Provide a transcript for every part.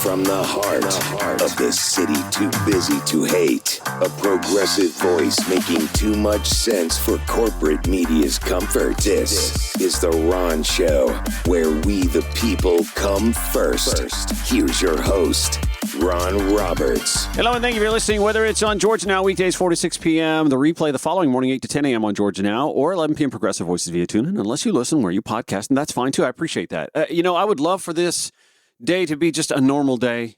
from the heart of the city too busy to hate. A progressive voice making too much sense for corporate media's comfort. This is The Ron Show, where we the people come first. Here's your host, Ron Roberts. Hello, and thank you for listening. Whether it's on Georgia Now, weekdays 4 to 6 p.m., the replay the following morning, 8 to 10 a.m. on Georgia Now, or 11 p.m. Progressive Voices via TuneIn, unless you listen where you podcast, and that's fine, too. I appreciate that. I would love for this day to be just a normal day.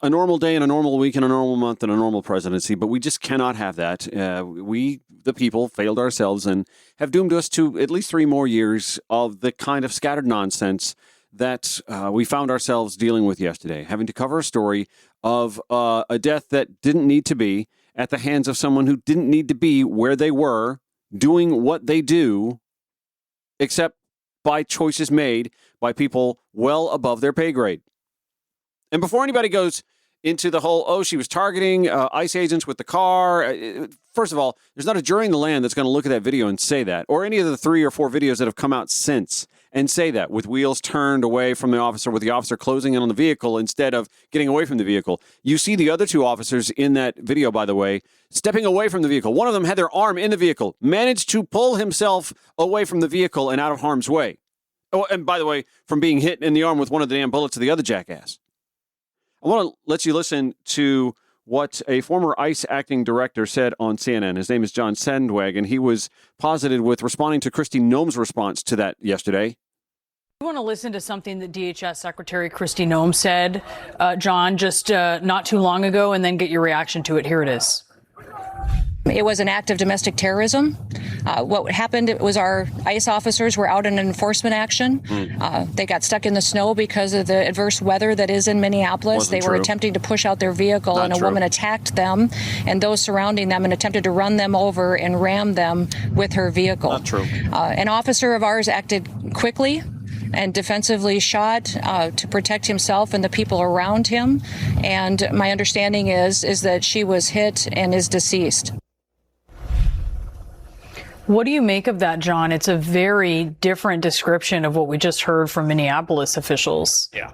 A normal day and a normal week and a normal month and a normal presidency, but we just cannot have that. We, the people, failed ourselves and have doomed us to at least 3 more years of the kind of scattered nonsense that we found ourselves dealing with yesterday, having to cover a story of a death that didn't need to be at the hands of someone who didn't need to be where they were, doing what they do, except by choices made by people well above their pay grade. And before anybody goes into the whole, she was targeting ICE agents with the car, first of all, there's not a jury in the land that's going to look at that video and say that, or any of the 3 or 4 videos that have come out since and say that, with wheels turned away from the officer, with the officer closing in on the vehicle instead of getting away from the vehicle. You see the other 2 officers in that video, by the way, stepping away from the vehicle. One of them had their arm in the vehicle, managed to pull himself away from the vehicle and out of harm's way. Oh, and by the way, from being hit in the arm with one of the damn bullets of the other jackass. I want to let you listen to what a former ICE acting director said on CNN. His name is John Sandweg, and he was posited with responding to Kristi Noem's response to that yesterday. I want to listen to something that DHS Secretary Kristi Noem said, John, just not too long ago, and then get your reaction to it. Here it is. It was an act of domestic terrorism. What happened was our ICE officers were out in an enforcement action. They got stuck in the snow because of the adverse weather that is in Minneapolis. They were attempting to push out their vehicle, and a woman attacked them and those surrounding them and attempted to run them over and ram them with her vehicle. Not true. An officer of ours acted quickly and defensively shot to protect himself and the people around him. And my understanding is that she was hit and is deceased. What do you make of that, John? It's a very different description of what we just heard from Minneapolis officials. Yeah.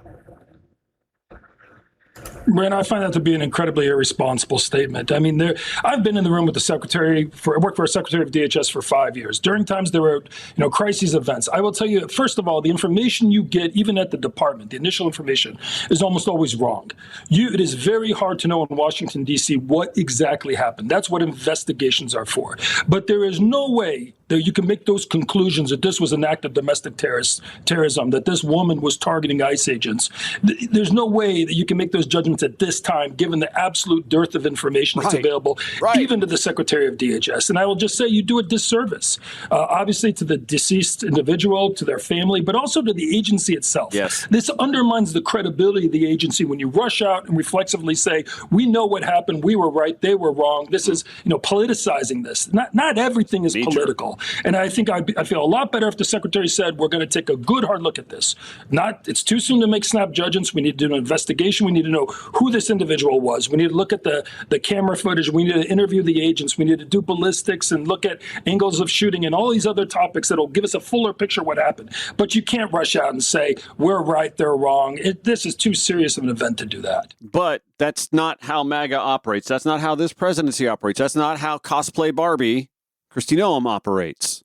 Brent, I find that to be an incredibly irresponsible statement. I mean, I've been in the room with the secretary. I worked for a secretary of DHS for 5 years. During times there were, crises events. I will tell you, first of all, the information you get, even at the department, the initial information, is almost always wrong. It is very hard to know in Washington, D.C., what exactly happened. That's what investigations are for. But there is no way that you can make those conclusions that this was an act of domestic terrorism, that this woman was targeting ICE agents. There's no way that you can make those judgments at this time, given the absolute dearth of information that's available, even to the Secretary of DHS. And I will just say you do a disservice, obviously, to the deceased individual, to their family, but also to the agency itself. Yes. This undermines the credibility of the agency when you rush out and reflexively say, we know what happened, we were right, they were wrong. This is, politicizing this. Not everything is political. And I think I'd feel a lot better if the Secretary said, we're going to take a good hard look at this. It's too soon to make snap judgments. We need to do an investigation. We need to know who this individual was. We need to look at the camera footage. We need to interview the agents. We need to do ballistics and look at angles of shooting and all these other topics that will give us a fuller picture of what happened. But you can't rush out and say, we're right, they're wrong. This is too serious of an event to do that. But that's not how MAGA operates. That's not how this presidency operates. That's not how Cosplay Barbie, Kristi Noem, operates.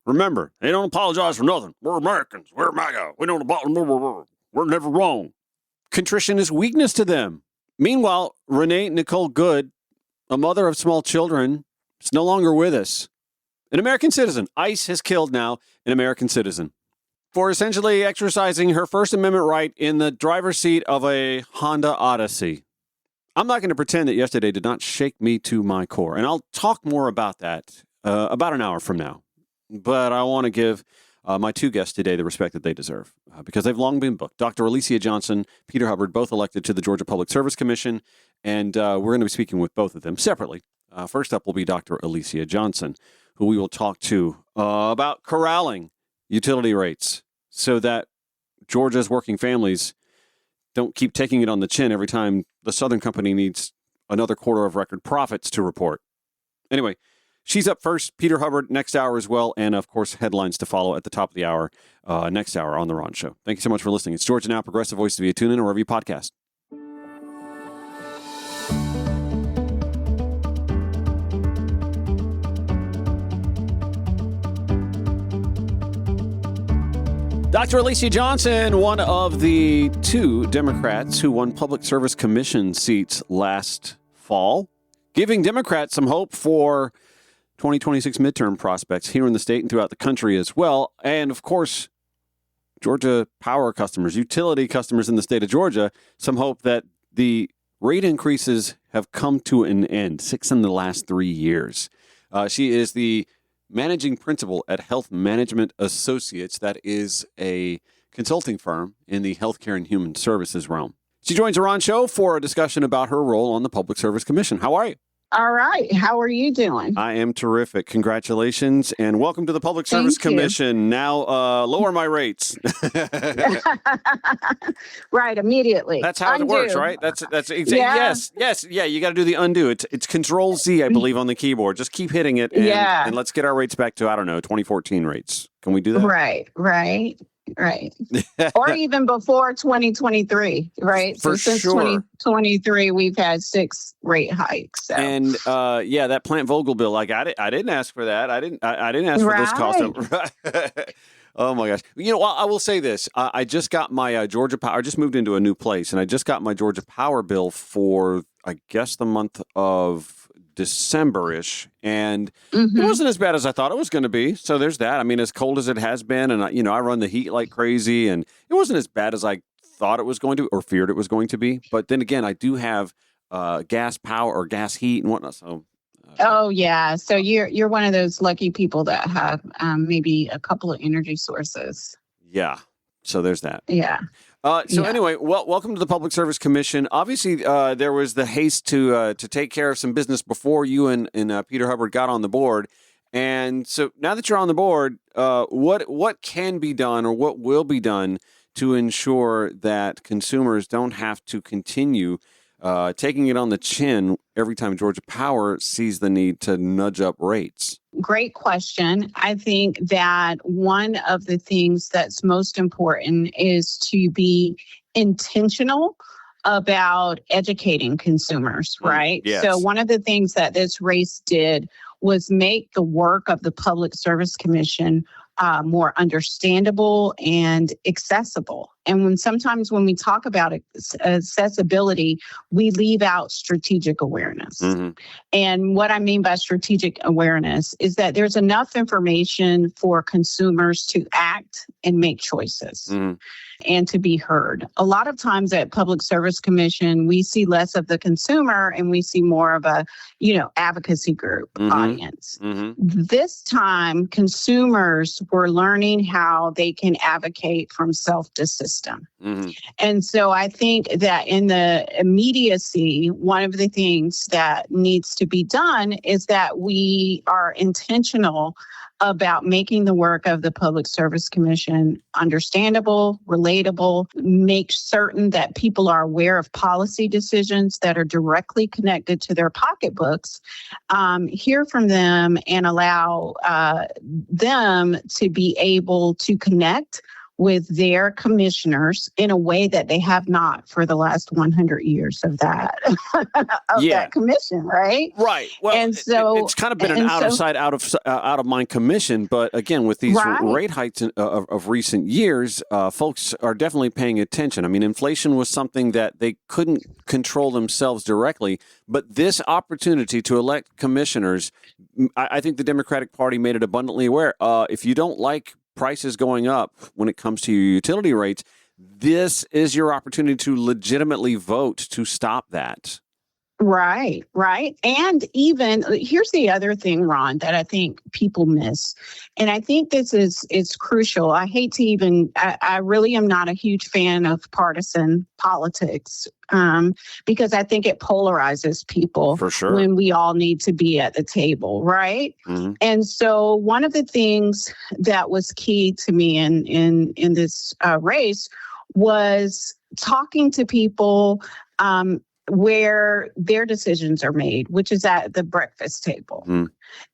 Remember, they don't apologize for nothing. We're Americans. We're MAGA. We don't apologize. We're never wrong. Contrition is weakness to them. Meanwhile, Renee Nicole Good, a mother of small children, is no longer with us. An American citizen. ICE has killed now an American citizen for essentially exercising her First Amendment right in the driver's seat of a Honda Odyssey. I'm not going to pretend that yesterday did not shake me to my core, and I'll talk more about that about an hour from now. But I want to give my 2 guests today the respect that they deserve because they've long been booked. Dr. Alicia Johnson, Peter Hubbard, both elected to the Georgia Public Service Commission, and we're going to be speaking with both of them separately. First up will be Dr. Alicia Johnson, who we will talk to about corralling utility rates so that Georgia's working families don't keep taking it on the chin every time the Southern Company needs another quarter of record profits to report. Anyway, she's up first. Peter Hubbard next hour as well. And, of course, headlines to follow at the top of the hour next hour on The Ron Show. Thank you so much for listening. It's Georgia Now, Progressive Voice via TuneIn or wherever you podcast. Dr. Alicia Johnson, one of the 2 Democrats who won Public Service Commission seats last fall, giving Democrats some hope for 2026 midterm prospects here in the state and throughout the country as well. And, of course, Georgia Power customers, utility customers in the state of Georgia, some hope that the rate increases have come to an end, 6 in the last 3 years. She is the managing principal at Health Management Associates. That is a consulting firm in the healthcare and human services realm. She joins the Ron Show for a discussion about her role on the Public Service Commission. How are you? All right. How are you doing? I am terrific. Congratulations and welcome to the Public Service Commission. Now, lower my rates. Right, immediately. That's how it works, right? That's exactly. Yes. Yeah, you got to do the undo. It's Control Z, I believe, on the keyboard. Just keep hitting it and let's get our rates back to, 2014 rates. Can we do that? Right. Or even before 2023, right? For since sure. 2023, we've had 6 rate hikes. So. And that Plant Vogel bill, I didn't ask for that. I didn't ask for this cost. Oh my gosh! I will say this: I just got my Georgia Power. I just moved into a new place, and I just got my Georgia Power bill for, I guess, the month of December-ish, and it wasn't as bad as I thought it was going to be. So there's that. I mean, as cold as it has been, and I run the heat like crazy, and it wasn't as bad as I thought it was going to or feared it was going to be. But then again, I do have gas power or gas heat and whatnot. So. Oh yeah, so you're one of those lucky people that have maybe a couple of energy sources. Yeah. So there's that. Yeah. Anyway, welcome to the Public Service Commission. Obviously, there was the haste to take care of some business before you and Peter Hubbard got on the board. And so now that you're on the board, what can be done or what will be done to ensure that consumers don't have to continue taking it on the chin every time Georgia Power sees the need to nudge up rates? Great question. I think that one of the things that's most important is to be intentional about educating consumers, right? Yes. So one of the things that this race did was make the work of the Public Service Commission more understandable and accessible. And sometimes when we talk about accessibility, we leave out strategic awareness. Mm-hmm. And what I mean by strategic awareness is that there's enough information for consumers to act and make choices. Mm-hmm. And to be heard. A lot of times at Public Service Commission, we see less of the consumer and we see more of a, advocacy group audience. Mm-hmm. This time, consumers were learning how they can advocate from self to system. Mm-hmm. And so I think that in the immediacy, one of the things that needs to be done is that we are intentional about making the work of the Public Service Commission understandable, relatable, make certain that people are aware of policy decisions that are directly connected to their pocketbooks, hear from them and allow them to be able to connect with their commissioners in a way that they have not for the last 100 years of that that commission, right? Right. Well, and so it's kind of been an out of sight, out of mind commission. But again, with these rate hikes of recent years, folks are definitely paying attention. I mean, inflation was something that they couldn't control themselves directly, but this opportunity to elect commissioners, I think the Democratic Party made it abundantly aware. If you don't like prices going up when it comes to your utility rates, this is your opportunity to legitimately vote to stop that. Right. And even here's the other thing, Ron, that I think people miss. And I think this is crucial. I hate to even, I really am not a huge fan of partisan politics because I think it polarizes people. For sure. When we all need to be at the table, right? Mm-hmm. And so one of the things that was key to me in this race was talking to people where their decisions are made, which is at the breakfast table,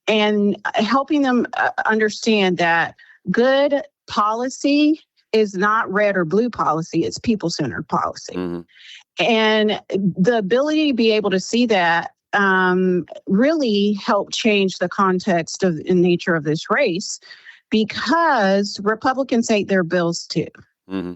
and helping them understand that good policy is not red or blue policy, it's people-centered policy. Mm-hmm. And the ability to be able to see that really helped change the context of and nature of this race, because Republicans hate their bills too. Mm-hmm.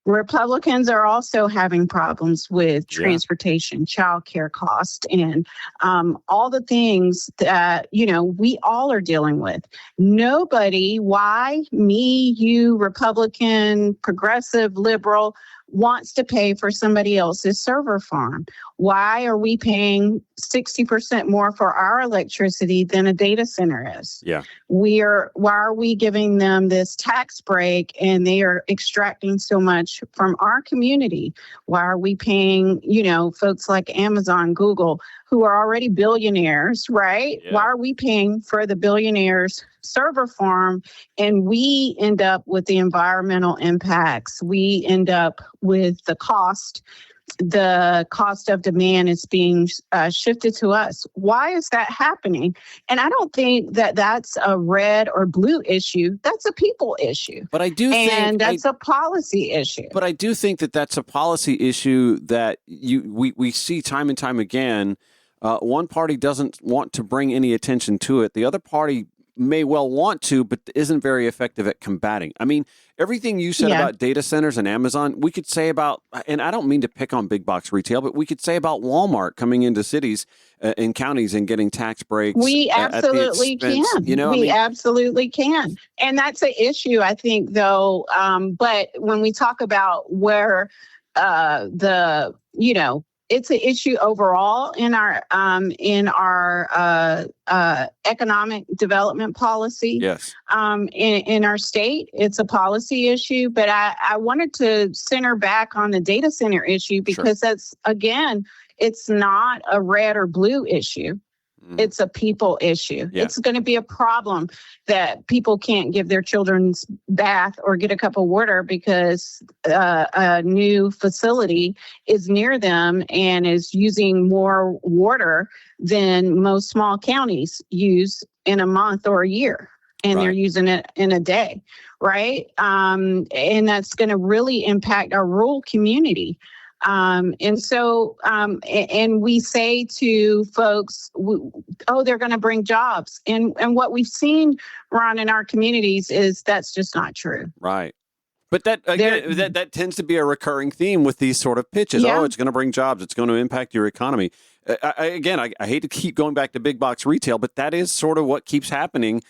Republicans are also having problems with transportation, childcare cost, and all the things that, we all are dealing with. Nobody, why, me, you, Republican, progressive, liberal, wants to pay for somebody else's server farm. Why are we paying 60% more for our electricity than a data center is? Yeah. Why are we giving them this tax break and they are extracting so much from our community? Why are we paying, folks like Amazon, Google, who are already billionaires, right? Yeah. Why are we paying for the billionaires' server farm and we end up with the environmental impacts? We end up with the cost of demand is being shifted to us. Why is that happening? And I don't think that that's a red or blue issue. That's a people issue. But I do think, and that's a policy issue. But I do think that that's a policy issue that we see time and time again. One party doesn't want to bring any attention to it. The other party may well want to, but isn't very effective at combating. I mean, everything you said about data centers and Amazon, we could say about, and I don't mean to pick on big box retail, but we could say about Walmart coming into cities and counties and getting tax breaks. We absolutely can. Absolutely can. And that's an issue, I think, though. But when we talk about where it's an issue overall in our economic development policy. Yes. In our state, it's a policy issue. But I wanted to center back on the data center issue because that's, again, it's not a red or blue issue. It's a people issue. Yeah. It's going to be a problem that people can't give their children's bath or get a cup of water because a new facility is near them and is using more water than most small counties use in a month or a year. And they're using it in a day, right? And that's going to really impact our rural community. And we say to folks, they're going to bring jobs. And what we've seen, Ron, in our communities is that's just not true. Right. But that tends to be a recurring theme with these sort of pitches. Yeah. Oh, it's going to bring jobs. It's going to impact your economy. I hate to keep going back to big box retail, but that is sort of what keeps happening.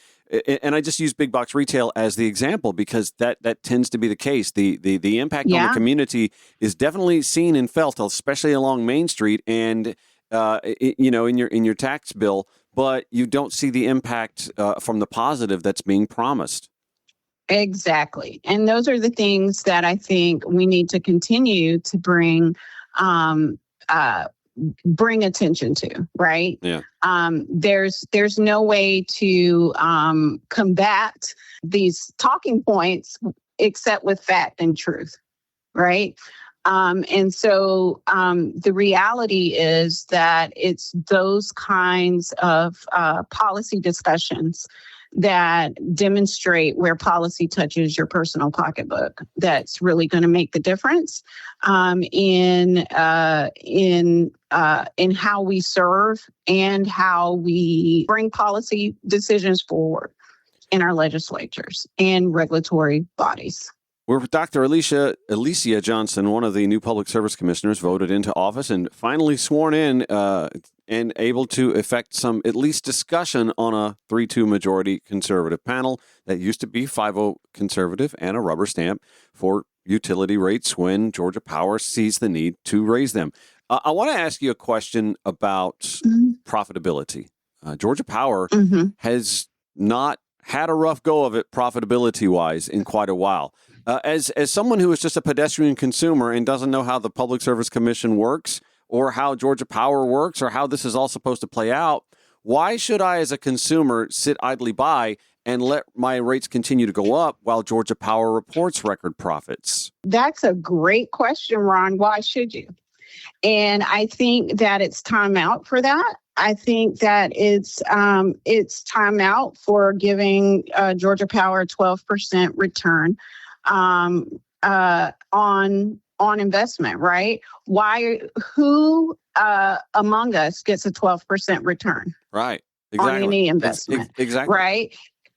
And I just use big box retail as the example because that tends to be the case. The impact on the community is definitely seen and felt, especially along Main Street and in your tax bill. But you don't see the impact from the positive that's being promised. Exactly, and those are the things that I think we need to continue to bring attention to, right? Yeah. There's no way to combat these talking points except with fact and truth, right? And so the reality is that it's those kinds of policy discussions that demonstrate where policy touches your personal pocketbook that's really going to make the difference in how we serve and how we bring policy decisions forward in our legislatures and regulatory bodies. We're with Dr. Alicia Johnson, one of the new public service commissioners voted into office and finally sworn in and able to effect some at least discussion on a 3-2 majority conservative panel that used to be 5-0 conservative and a rubber stamp for utility rates when Georgia Power sees the need to raise them. I want to ask you a question about profitability. Georgia Power has not had a rough go of it profitability-wise in quite a while. As someone who is just a pedestrian consumer and doesn't know how the Public Service Commission works or how Georgia Power works or how this is all supposed to play out, why should I as a consumer sit idly by and let my rates continue to go up while Georgia Power reports record profits? That's a great question, Ron. Why should you? And I think that it's time out for that. I think that it's time out for giving Georgia Power a 12% return on investment, right? Who among us gets a 12% return? Right. Exactly. On any investment. Exactly. Right.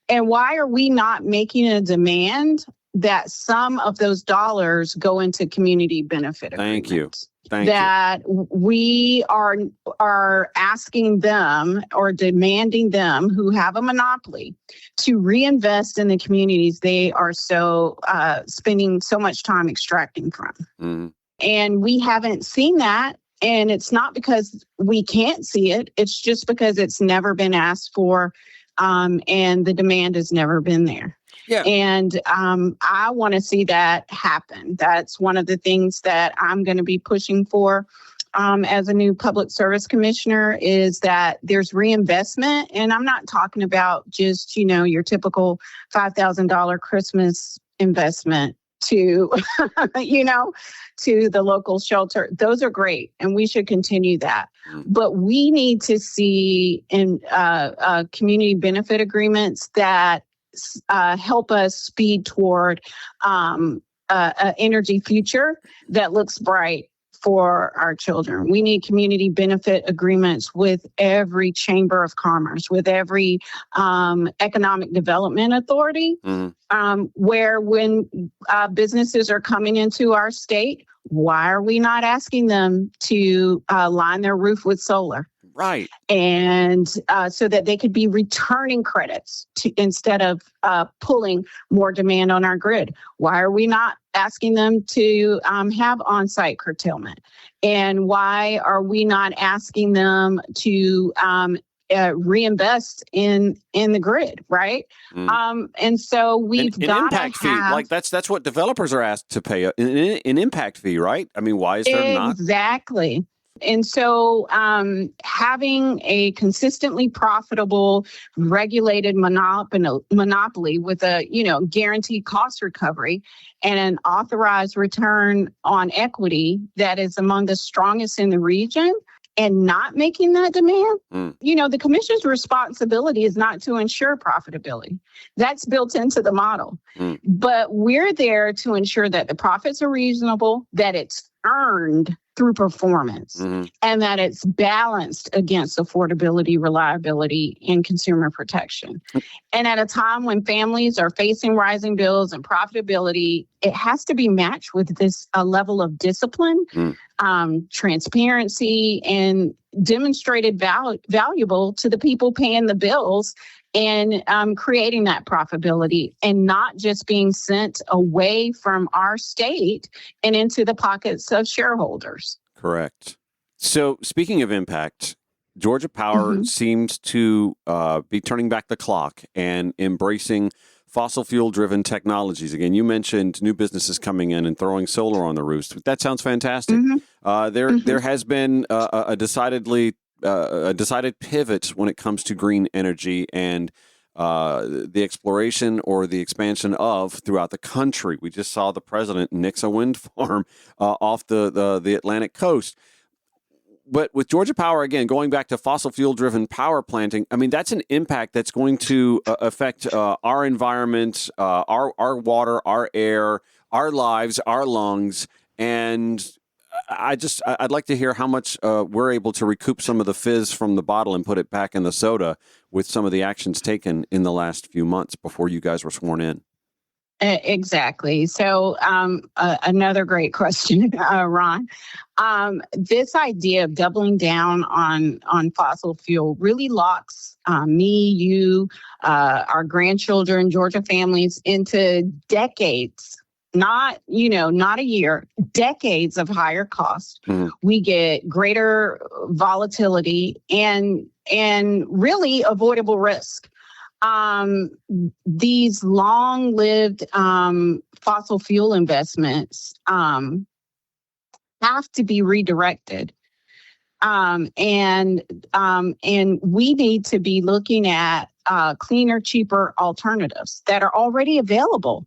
And why are we not making a demand that some of those dollars go into community benefit agreements? Thank you. Thank you. We are asking them or demanding them who have a monopoly to reinvest in the communities they are so spending so much time extracting from. Mm-hmm. And we haven't seen that. And it's not because we can't see it. It's just because it's never been asked for, and the demand has never been there. Yeah. And I want to see that happen. That's one of the things that I'm going to be pushing for as a new public service commissioner, is that there's reinvestment. And I'm not talking about just, your typical $5,000 Christmas investment to, to the local shelter. Those are great, and we should continue that. But we need to see in community benefit agreements that help us speed toward an energy future that looks bright for our children. We need community benefit agreements with every chamber of commerce, with every economic development authority, where when businesses are coming into our state, why are we not asking them to line their roof with solar? Right. And so that they could be returning credits instead of pulling more demand on our grid. Why are we not asking them to have on-site curtailment? And why are we not asking them to reinvest in the grid, right? And so we've got impact fee. Like that's what developers are asked to pay, an impact fee, right? I mean, why is there not? Exactly. And so having a consistently profitable, regulated monopoly with a, guaranteed cost recovery and an authorized return on equity that is among the strongest in the region, and not making that demand, the commission's responsibility is not to ensure profitability. That's built into the model. But we're there to ensure that the profits are reasonable, that it's earned through performance, and that it's balanced against affordability, reliability, and consumer protection. And at a time when families are facing rising bills and profitability, it has to be matched with this level of discipline, transparency, and demonstrated valuable to the people paying the bills, and creating that profitability, and not just being sent away from our state and into the pockets of shareholders. Correct. So speaking of impact, Georgia Power seems to be turning back the clock and embracing fossil fuel-driven technologies. Again, you mentioned new businesses coming in and throwing solar on the roofs. That sounds fantastic. There has been a decided pivot when it comes to green energy and the exploration or the expansion of throughout the country. We just saw the president nix a wind farm off the Atlantic coast. But with Georgia Power, again, going back to fossil fuel-driven power planting, I mean, that's an impact that's going to affect our environment, our water, our air, our lives, our lungs. And I'd like to hear how much we're able to recoup some of the fizz from the bottle and put it back in the soda with some of the actions taken in the last few months before you guys were sworn in. Exactly. So another great question, Ron. This idea of doubling down on fossil fuel really locks me, you, our grandchildren, Georgia families into decades, not a year, decades of higher cost. We get greater volatility and really avoidable risk. These long-lived fossil fuel investments have to be redirected, and we need to be looking at cleaner, cheaper alternatives that are already available.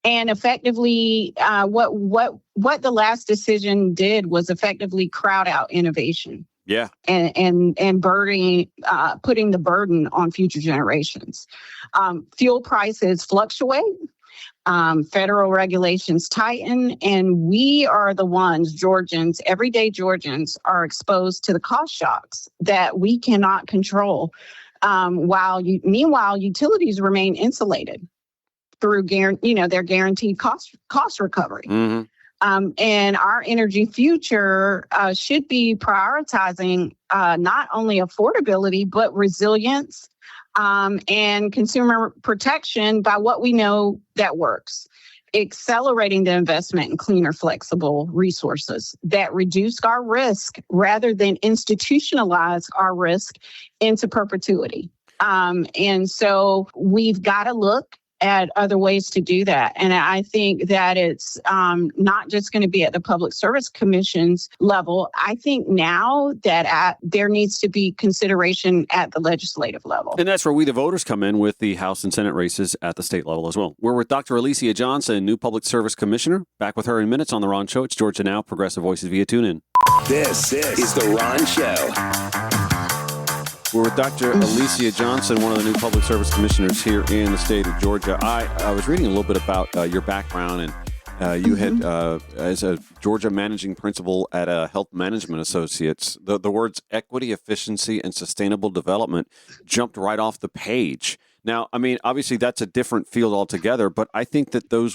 And effectively, what the last decision did was effectively crowd out innovation. Yeah. And putting the burden on future generations. Fuel prices fluctuate, federal regulations tighten, and we are the ones, Georgians, everyday Georgians, are exposed to the cost shocks that we cannot control Meanwhile, utilities remain insulated through their guaranteed cost recovery. Mm-hmm. And our energy future should be prioritizing not only affordability, but resilience and consumer protection by what we know that works. Accelerating the investment in cleaner, flexible resources that reduce our risk rather than institutionalize our risk into perpetuity. And so we've got to look at other ways to do that. And I think that it's not just going to be at the Public Service Commission's level. I think now that there needs to be consideration at the legislative level. And that's where we, the voters, come in with the House and Senate races at the state level as well. We're with Dr. Alicia Johnson, new Public Service Commissioner. Back with her in minutes on The Ron Show. It's Georgia Now, Progressive Voices via TuneIn. This is The Ron Show. We're with Dr. Alicia Johnson, one of the new Public Service Commissioners here in the state of Georgia. I was reading a little bit about your background, and you had, as a Georgia managing principal at Health Management Associates, the words equity, efficiency, and sustainable development jumped right off the page. Now, I mean, obviously that's a different field altogether, but I think that those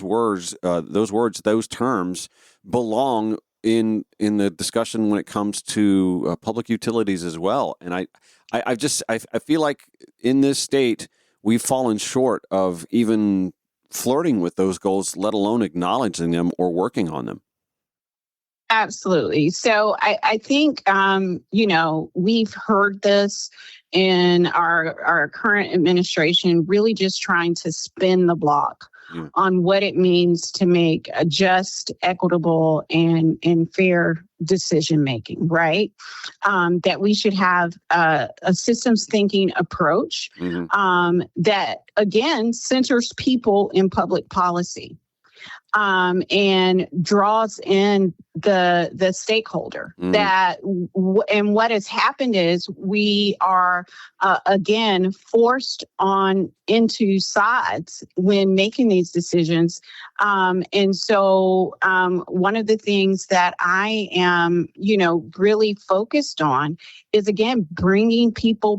terms belong in the discussion when it comes to public utilities as well. And I feel like in this state, we've fallen short of even flirting with those goals, let alone acknowledging them or working on them. Absolutely. So I think, we've heard this in our current administration, really just trying to spin the block on what it means to make a just, equitable, and fair decision making, right? That we should have a systems thinking approach that, again, centers people in public policy. And draws in the stakeholder and what has happened is we are again forced into sides when making these decisions. And so one of the things that I am, really focused on is, again, bringing the people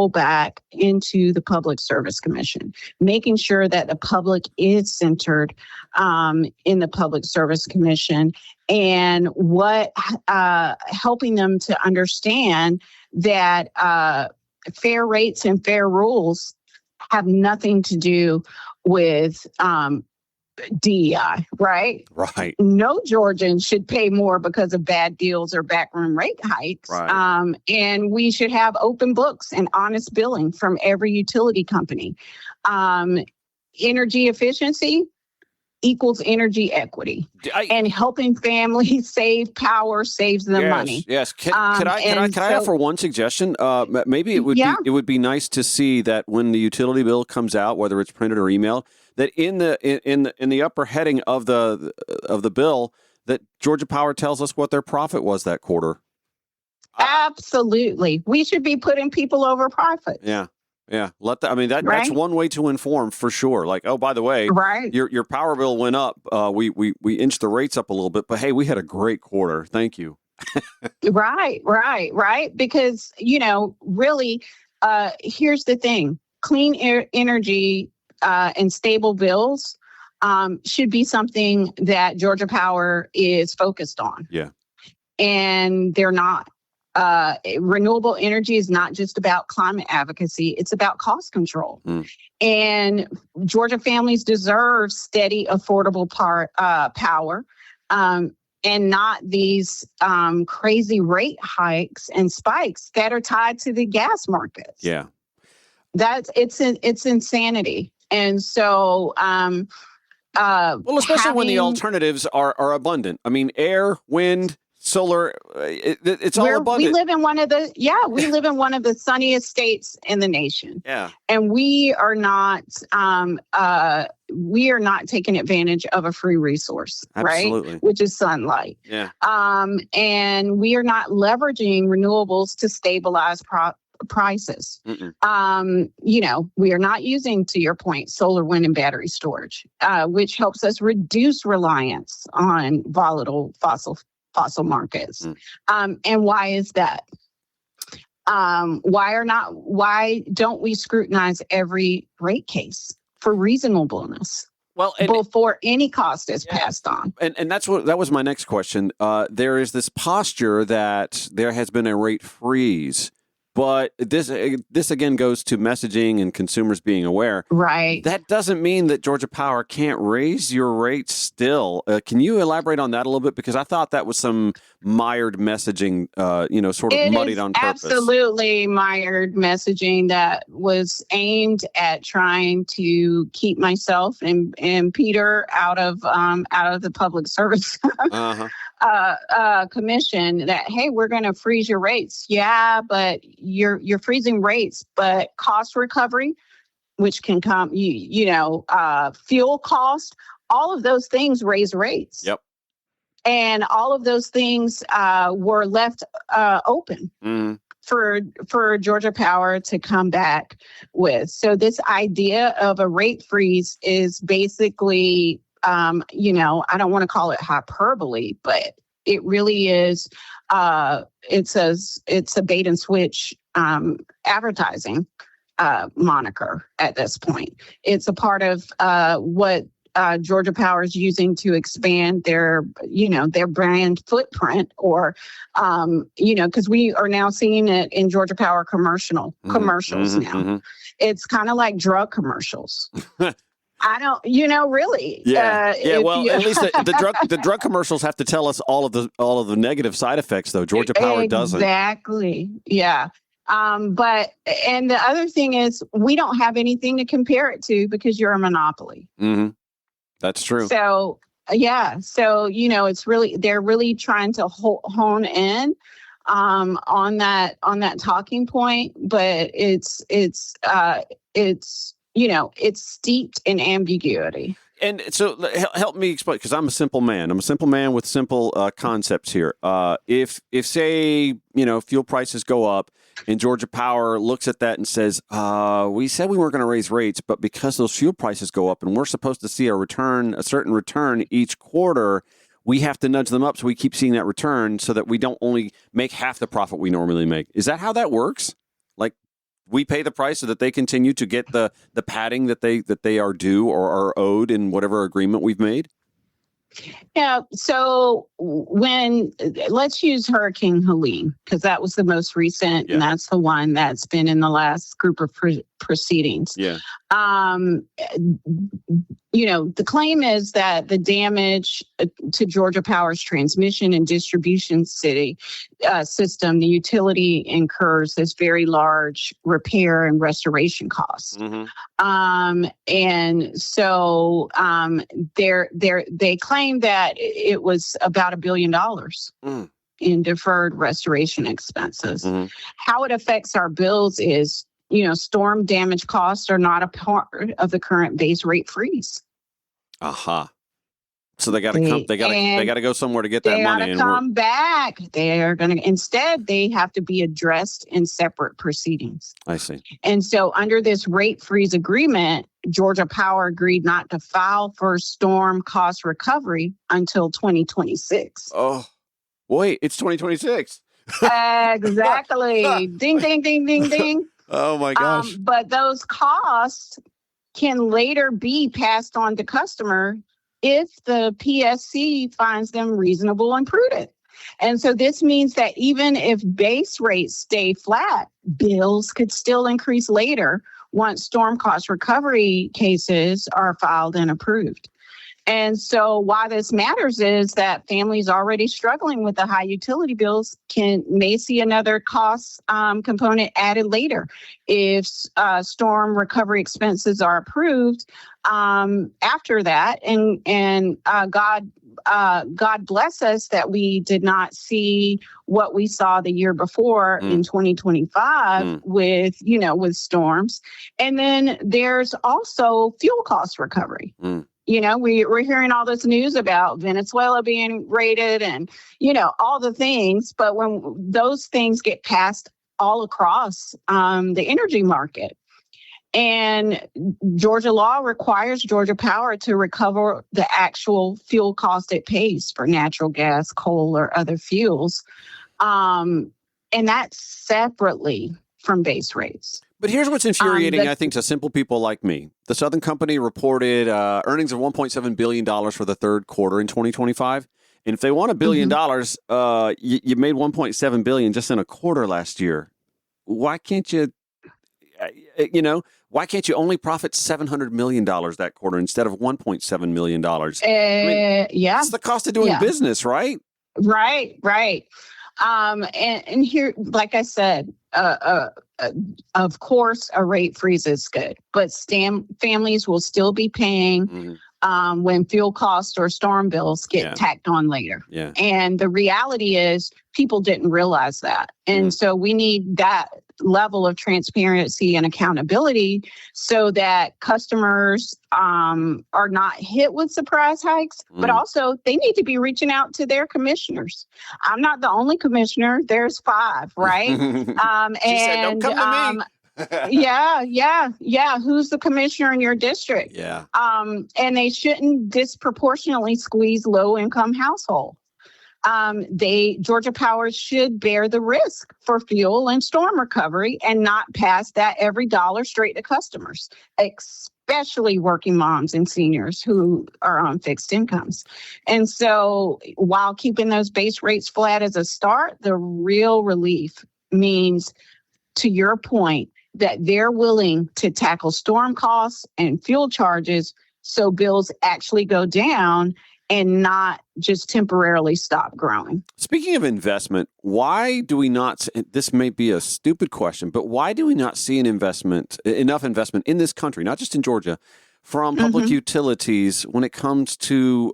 back into the Public Service Commission, making sure that the public is centered in the Public Service Commission, and helping them to understand that fair rates and fair rules have nothing to do with DEI, right? Right. No Georgian should pay more because of bad deals or backroom rate hikes. Right. And we should have open books and honest billing from every utility company. Energy efficiency equals energy equity, and helping families save power saves them money. Yes. Can I offer one suggestion? Maybe it would be nice to see that when the utility bill comes out, whether it's printed or emailed, that in the upper heading of the bill, that Georgia Power tells us what their profit was that quarter. Absolutely, we should be putting people over profit. Yeah. That's one way to inform for sure. Like, oh, by the way, your power bill went up. We inched the rates up a little bit, but hey, we had a great quarter. Thank you. Right. Because, really, here's the thing. Clean energy and stable bills should be something that Georgia Power is focused on. Yeah. And they're not. Renewable energy is not just about climate advocacy, it's about cost control. And Georgia families deserve steady, affordable power, and not these crazy rate hikes and spikes that are tied to the gas markets. Yeah. It's insanity. And so especially when the alternatives are abundant. I mean, air, wind, solar, it's all abundant. We live in one of the sunniest states in the nation. Yeah. And we are not taking advantage of a free resource, Absolutely. Right? Which is sunlight. Yeah. And we are not leveraging renewables to stabilize prices. We are not using, to your point, solar, wind, and battery storage, which helps us reduce reliance on volatile fossil markets. And why is that? Why don't we scrutinize every rate case for reasonableness? Well, before any cost is passed on. And that was my next question. There is this posture that there has been a rate freeze, but this again goes to messaging and consumers being aware. Right. That doesn't mean that Georgia Power can't raise your rates still. Can you elaborate on that a little bit? Because I thought that was some mired messaging, sort of muddied on purpose. Absolutely mired messaging that was aimed at trying to keep myself and Peter out of the public service commission. That, hey, we're going to freeze your rates. Yeah, but you're freezing rates, but cost recovery, which can come, fuel cost, all of those things raise rates. Yep. And all of those things were left open for Georgia Power to come back with. So this idea of a rate freeze is basically, I don't want to call it hyperbole, but it really is. It's a bait and switch advertising moniker at this point. It's a part of what Georgia Power is using to expand their brand footprint, or, because we are now seeing it in Georgia Power commercials now. It's kind of like drug commercials. I don't, really. Yeah. Well, at least the drug commercials have to tell us all of the negative side effects, though. Georgia Power doesn't. Exactly. Yeah. And the other thing is, we don't have anything to compare it to because you're a monopoly. Mm-hmm. That's true. So, yeah. So, they're really trying to hone in on that talking point, but it's steeped in ambiguity. And so help me explain, because I'm a simple man. I'm a simple man with simple concepts here. If say, fuel prices go up and Georgia Power looks at that and says, we said we weren't going to raise rates, but because those fuel prices go up and we're supposed to see a certain return each quarter, we have to nudge them up so we keep seeing that return so that we don't only make half the profit we normally make. Is that how that works? Like, we pay the price so that they continue to get the padding that they are due or are owed in whatever agreement we've made? Yeah. So let's use Hurricane Helene, because that was the most recent, and that's the one that's been in the last group of proceedings. Yeah. The claim is that the damage to Georgia Power's transmission and distribution system, the utility incurs this very large repair and restoration costs. Mm-hmm. And so they claim that it was about $1 billion in deferred restoration expenses. Mm-hmm. How it affects our bills is, storm damage costs are not a part of the current base rate freeze. Aha. So they got to come. They got to go somewhere to get that money. They got to come back. They are going to. Instead, they have to be addressed in separate proceedings. I see. And so, under this rate freeze agreement, Georgia Power agreed not to file for storm cost recovery until 2026. Oh, wait! It's 2026. Exactly. Ding, ding, ding, ding, ding. Oh my gosh! But those costs can later be passed on to customer if the PSC finds them reasonable and prudent. And so this means that even if base rates stay flat, bills could still increase later once storm cost recovery cases are filed and approved. And so why this matters is that families already struggling with the high utility bills may see another cost component added later if storm recovery expenses are approved after that. And God bless us that we did not see what we saw the year before in 2025 with storms. And then there's also fuel cost recovery. We're hearing all this news about Venezuela being raided and, all the things. But when those things get passed all across the energy market, and Georgia law requires Georgia Power to recover the actual fuel cost it pays for natural gas, coal, or other fuels. And that's separately from base rates. But here's what's infuriating, I think, to simple people like me. The Southern Company reported earnings of $1.7 billion for the third quarter in 2025. And if they want $1 billion, you made $1.7 billion just in a quarter last year. Why can't you, why can't you only profit $700 million that quarter instead of $1.7 million? Yeah. It's the cost of doing business, right? Right. And here, like I said, of course, a rate freeze is good, but families will still be paying when fuel costs or storm bills get tacked on later. Yeah. And the reality is people didn't realize that. And so we need that level of transparency and accountability so that customers are not hit with surprise hikes, but also they need to be reaching out to their commissioners. I'm not the only commissioner. There's 5, right? She said, don't come to me. Yeah. Who's the commissioner in your district? Yeah. And they shouldn't disproportionately squeeze low-income households. Georgia Power should bear the risk for fuel and storm recovery and not pass that every dollar straight to customers, especially working moms and seniors who are on fixed incomes. And so while keeping those base rates flat as a start, the real relief means, to your point, that they're willing to tackle storm costs and fuel charges so bills actually go down and not just temporarily stop growing. Speaking of investment, why do we not, this may be a stupid question, but why do we not see enough investment in this country, not just in Georgia, from public utilities when it comes to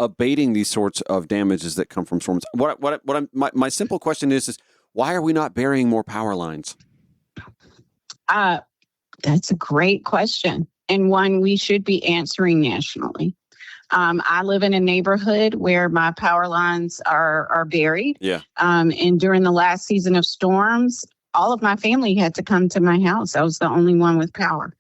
abating these sorts of damages that come from storms? My simple question is why are we not burying more power lines? That's a great question, and one we should be answering nationally. I live in a neighborhood where my power lines are buried. Yeah. And during the last season of storms, all of my family had to come to my house. I was the only one with power.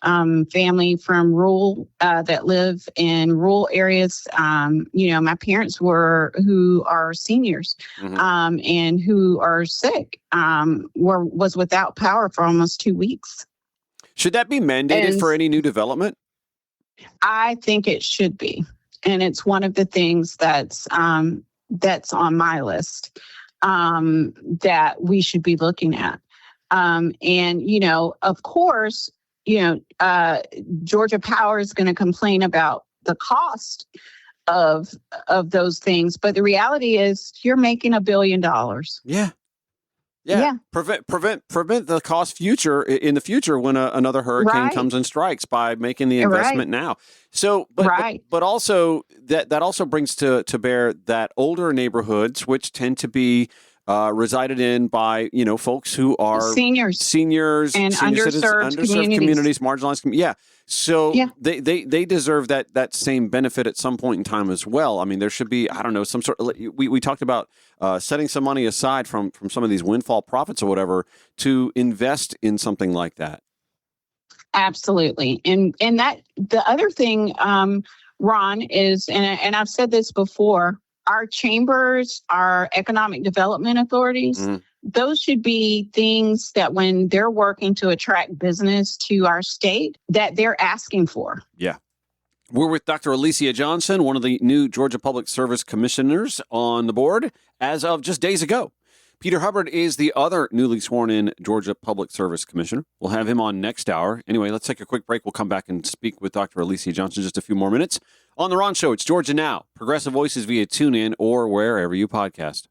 Family from rural that live in rural areas. My parents who are seniors and who are sick was without power for almost 2 weeks. Should that be mandated for any new development? I think it should be. And it's one of the things that's on my list that we should be looking at. Of course, Georgia Power is going to complain about the cost of those things. But the reality is you're making $1 billion. Yeah. Prevent the cost in the future when another hurricane comes and strikes by making the investment now. So, but also that also brings to bear that older neighborhoods, which tend to be resided in by folks who are seniors and underserved communities, marginalized communities. Yeah. So they deserve that same benefit at some point in time as well. I mean, there should be, I don't know, some sort of, we talked about setting some money aside from some of these windfall profits or whatever to invest in something like that. Absolutely. And that the other thing, Ron, is, and I've said this before, our chambers, our economic development authorities, those should be things that when they're working to attract business to our state, that they're asking for. Yeah. We're with Dr. Alicia Johnson, one of the new Georgia Public Service Commissioners on the board as of just days ago. Peter Hubbard is the other newly sworn in Georgia Public Service Commissioner. We'll have him on next hour. Anyway, let's take a quick break. We'll come back and speak with Dr. Alicia Johnson in just a few more minutes. On The Ron Show, it's Georgia Now. Progressive Voices via TuneIn or wherever you podcast.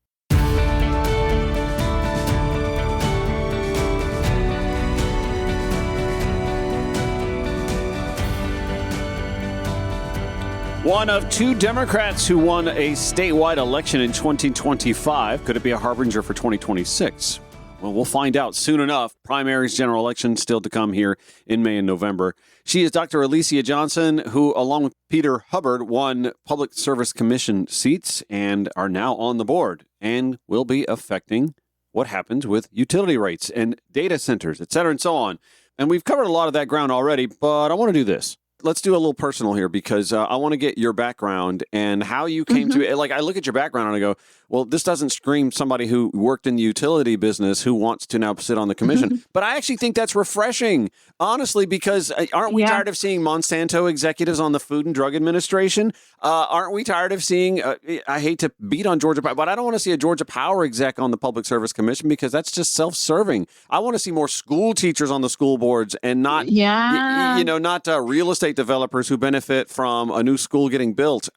One of 2 Democrats who won a statewide election in 2025. Could it be a harbinger for 2026? Well, we'll find out soon enough. Primaries, general elections still to come here in May and November. She is Dr. Alicia Johnson, who, along with Peter Hubbard, won Public Service Commission seats and are now on the board and will be affecting what happens with utility rates and data centers, et cetera, and so on. And we've covered a lot of that ground already, but I want to do this. Let's do a little personal here because I want to get your background and how you came to it. Like, I look at your background and I go, well, this doesn't scream somebody who worked in the utility business who wants to now sit on the commission. But I actually think that's refreshing, honestly, because aren't we tired of seeing Monsanto executives on the Food and Drug Administration? Aren't we tired of seeing, I hate to beat on Georgia Power, but I don't want to see a Georgia Power exec on the Public Service Commission because that's just self-serving. I want to see more school teachers on the school boards and not, not real estate developers who benefit from a new school getting built.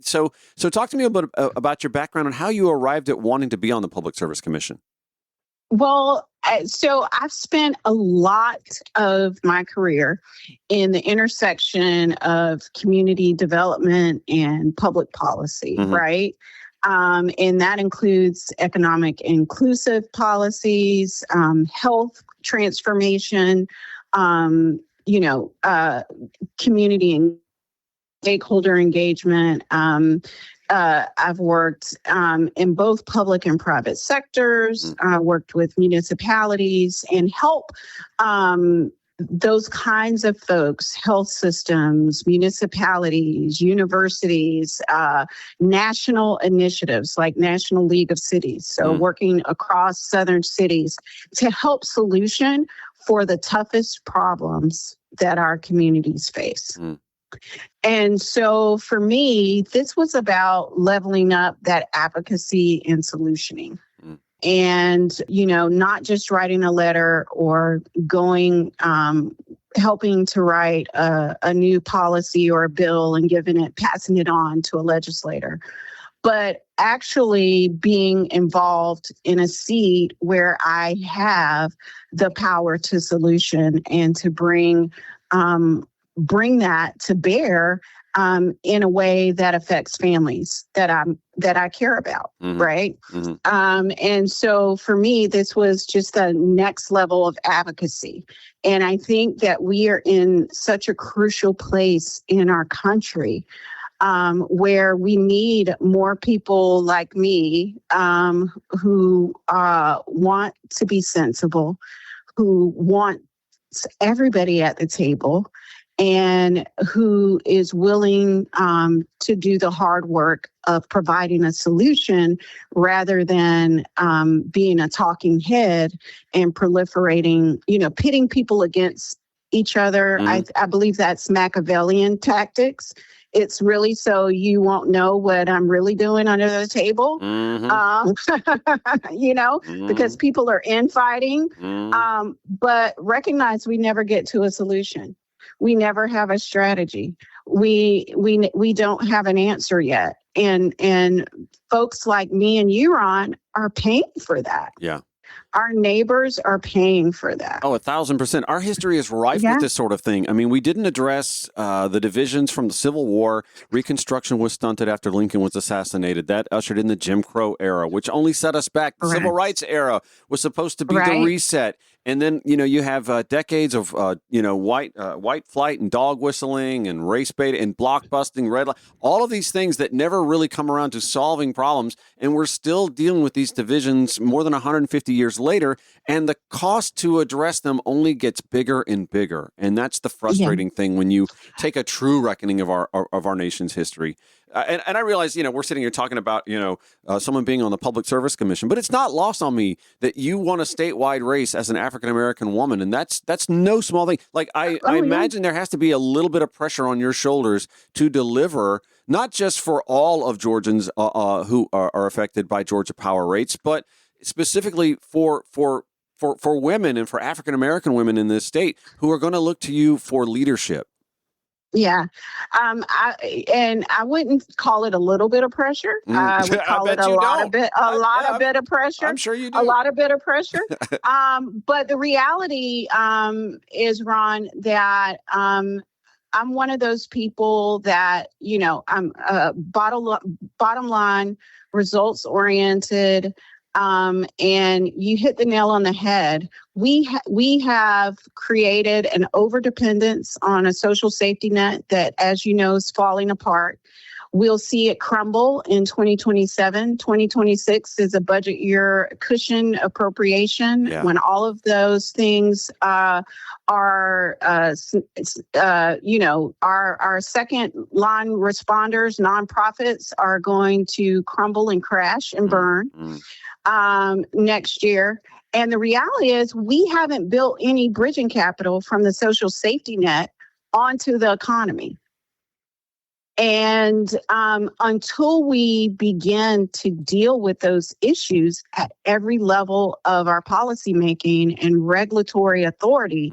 So talk to me a bit about your background and how you arrived at wanting to be on the Public Service Commission. Well, so I've spent a lot of my career in the intersection of community development and public policy, right? And that includes economic inclusive policies, health transformation, community and stakeholder engagement. I've worked in both public and private sectors, worked with municipalities and help those kinds of folks, health systems, municipalities, universities, national initiatives like National League of Cities. So working across southern cities to help solution for the toughest problems that our communities face. And so for me, this was about leveling up that advocacy and solutioning. And, not just writing a letter or going, helping to write a new policy or a bill and passing it on to a legislator, but actually being involved in a seat where I have the power to solution and to bring that to bear in a way that affects families that I care about, right? And so for me, this was just the next level of advocacy. And I think that we are in such a crucial place in our country where we need more people like me who want to be sensible, who want everybody at the table, and who is willing to do the hard work of providing a solution rather than being a talking head and proliferating, pitting people against each other. I believe that's Machiavellian tactics. It's really so you won't know what I'm really doing under the table, because people are infighting. But recognize we never get to a solution. We never have a strategy. We don't have an answer yet. And folks like me and you, Ron, are paying for that. Yeah. Our neighbors are paying for that. Oh, 1,000%. Our history is rife with this sort of thing. I mean, we didn't address the divisions from the Civil War. Reconstruction was stunted after Lincoln was assassinated. That ushered in the Jim Crow era, which only set us back. The Civil Rights era was supposed to be the reset. And then, you have decades of, white flight and dog whistling and race bait and block busting, red light, all of these things that never really come around to solving problems. And we're still dealing with these divisions more than 150 years later. And the cost to address them only gets bigger and bigger. And that's the frustrating thing when you take a true reckoning of our nation's history. And I realize, we're sitting here talking about, someone being on the Public Service Commission, but it's not lost on me that you won a statewide race as an African-American woman. And that's no small thing. Like, I imagine there has to be a little bit of pressure on your shoulders to deliver, not just for all of Georgians who are affected by Georgia Power rates, but specifically for women and for African-American women in this state who are going to look to you for leadership. Yeah. I wouldn't call it a little bit of pressure. I would call it a lot of bit of pressure. I'm sure you do. A lot of bit of pressure. But the reality is, Ron, that I'm one of those people that, I'm bottom line, results oriented. And you hit the nail on the head. We have created an overdependence on a social safety net that, as you know, is falling apart. We'll see it crumble in 2027. 2026 is a budget year cushion appropriation when all of those things our second line responders, nonprofits, are going to crumble and crash and burn next year. And the reality is we haven't built any bridging capital from the social safety net onto the economy. And until we begin to deal with those issues at every level of our policymaking and regulatory authority,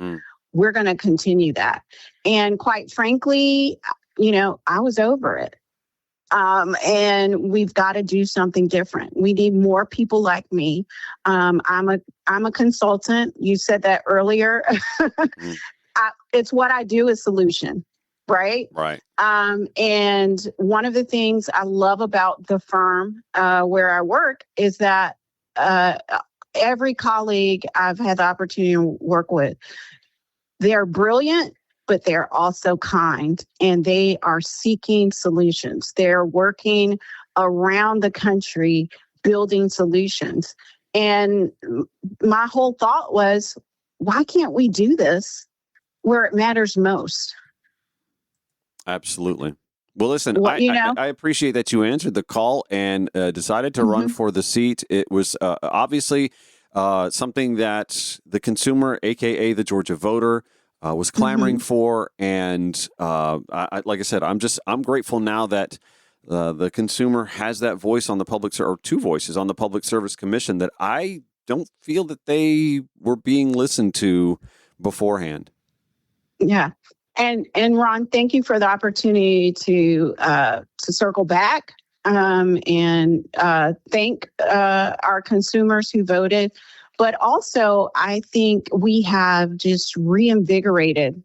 we're going to continue that. And quite frankly, I was over it. And we've got to do something different. We need more people like me. I'm a consultant. You said that earlier. It's what I do, is solution. Right. And one of the things I love about the firm where I work is that every colleague I've had the opportunity to work with, they're brilliant, but they're also kind, and they are seeking solutions. They're working around the country building solutions. And my whole thought was, why can't we do this where it matters most? Absolutely. Well, listen, I appreciate that you answered the call and decided to run for the seat. It was obviously something that the consumer, a.k.a. the Georgia voter, was clamoring for. And like I said, I'm grateful now that the consumer has that voice on the or two voices on the Public Service Commission that I don't feel that they were being listened to beforehand. Yeah. And Ron, thank you for the opportunity to circle back and thank our consumers who voted. But also, I think we have just reinvigorated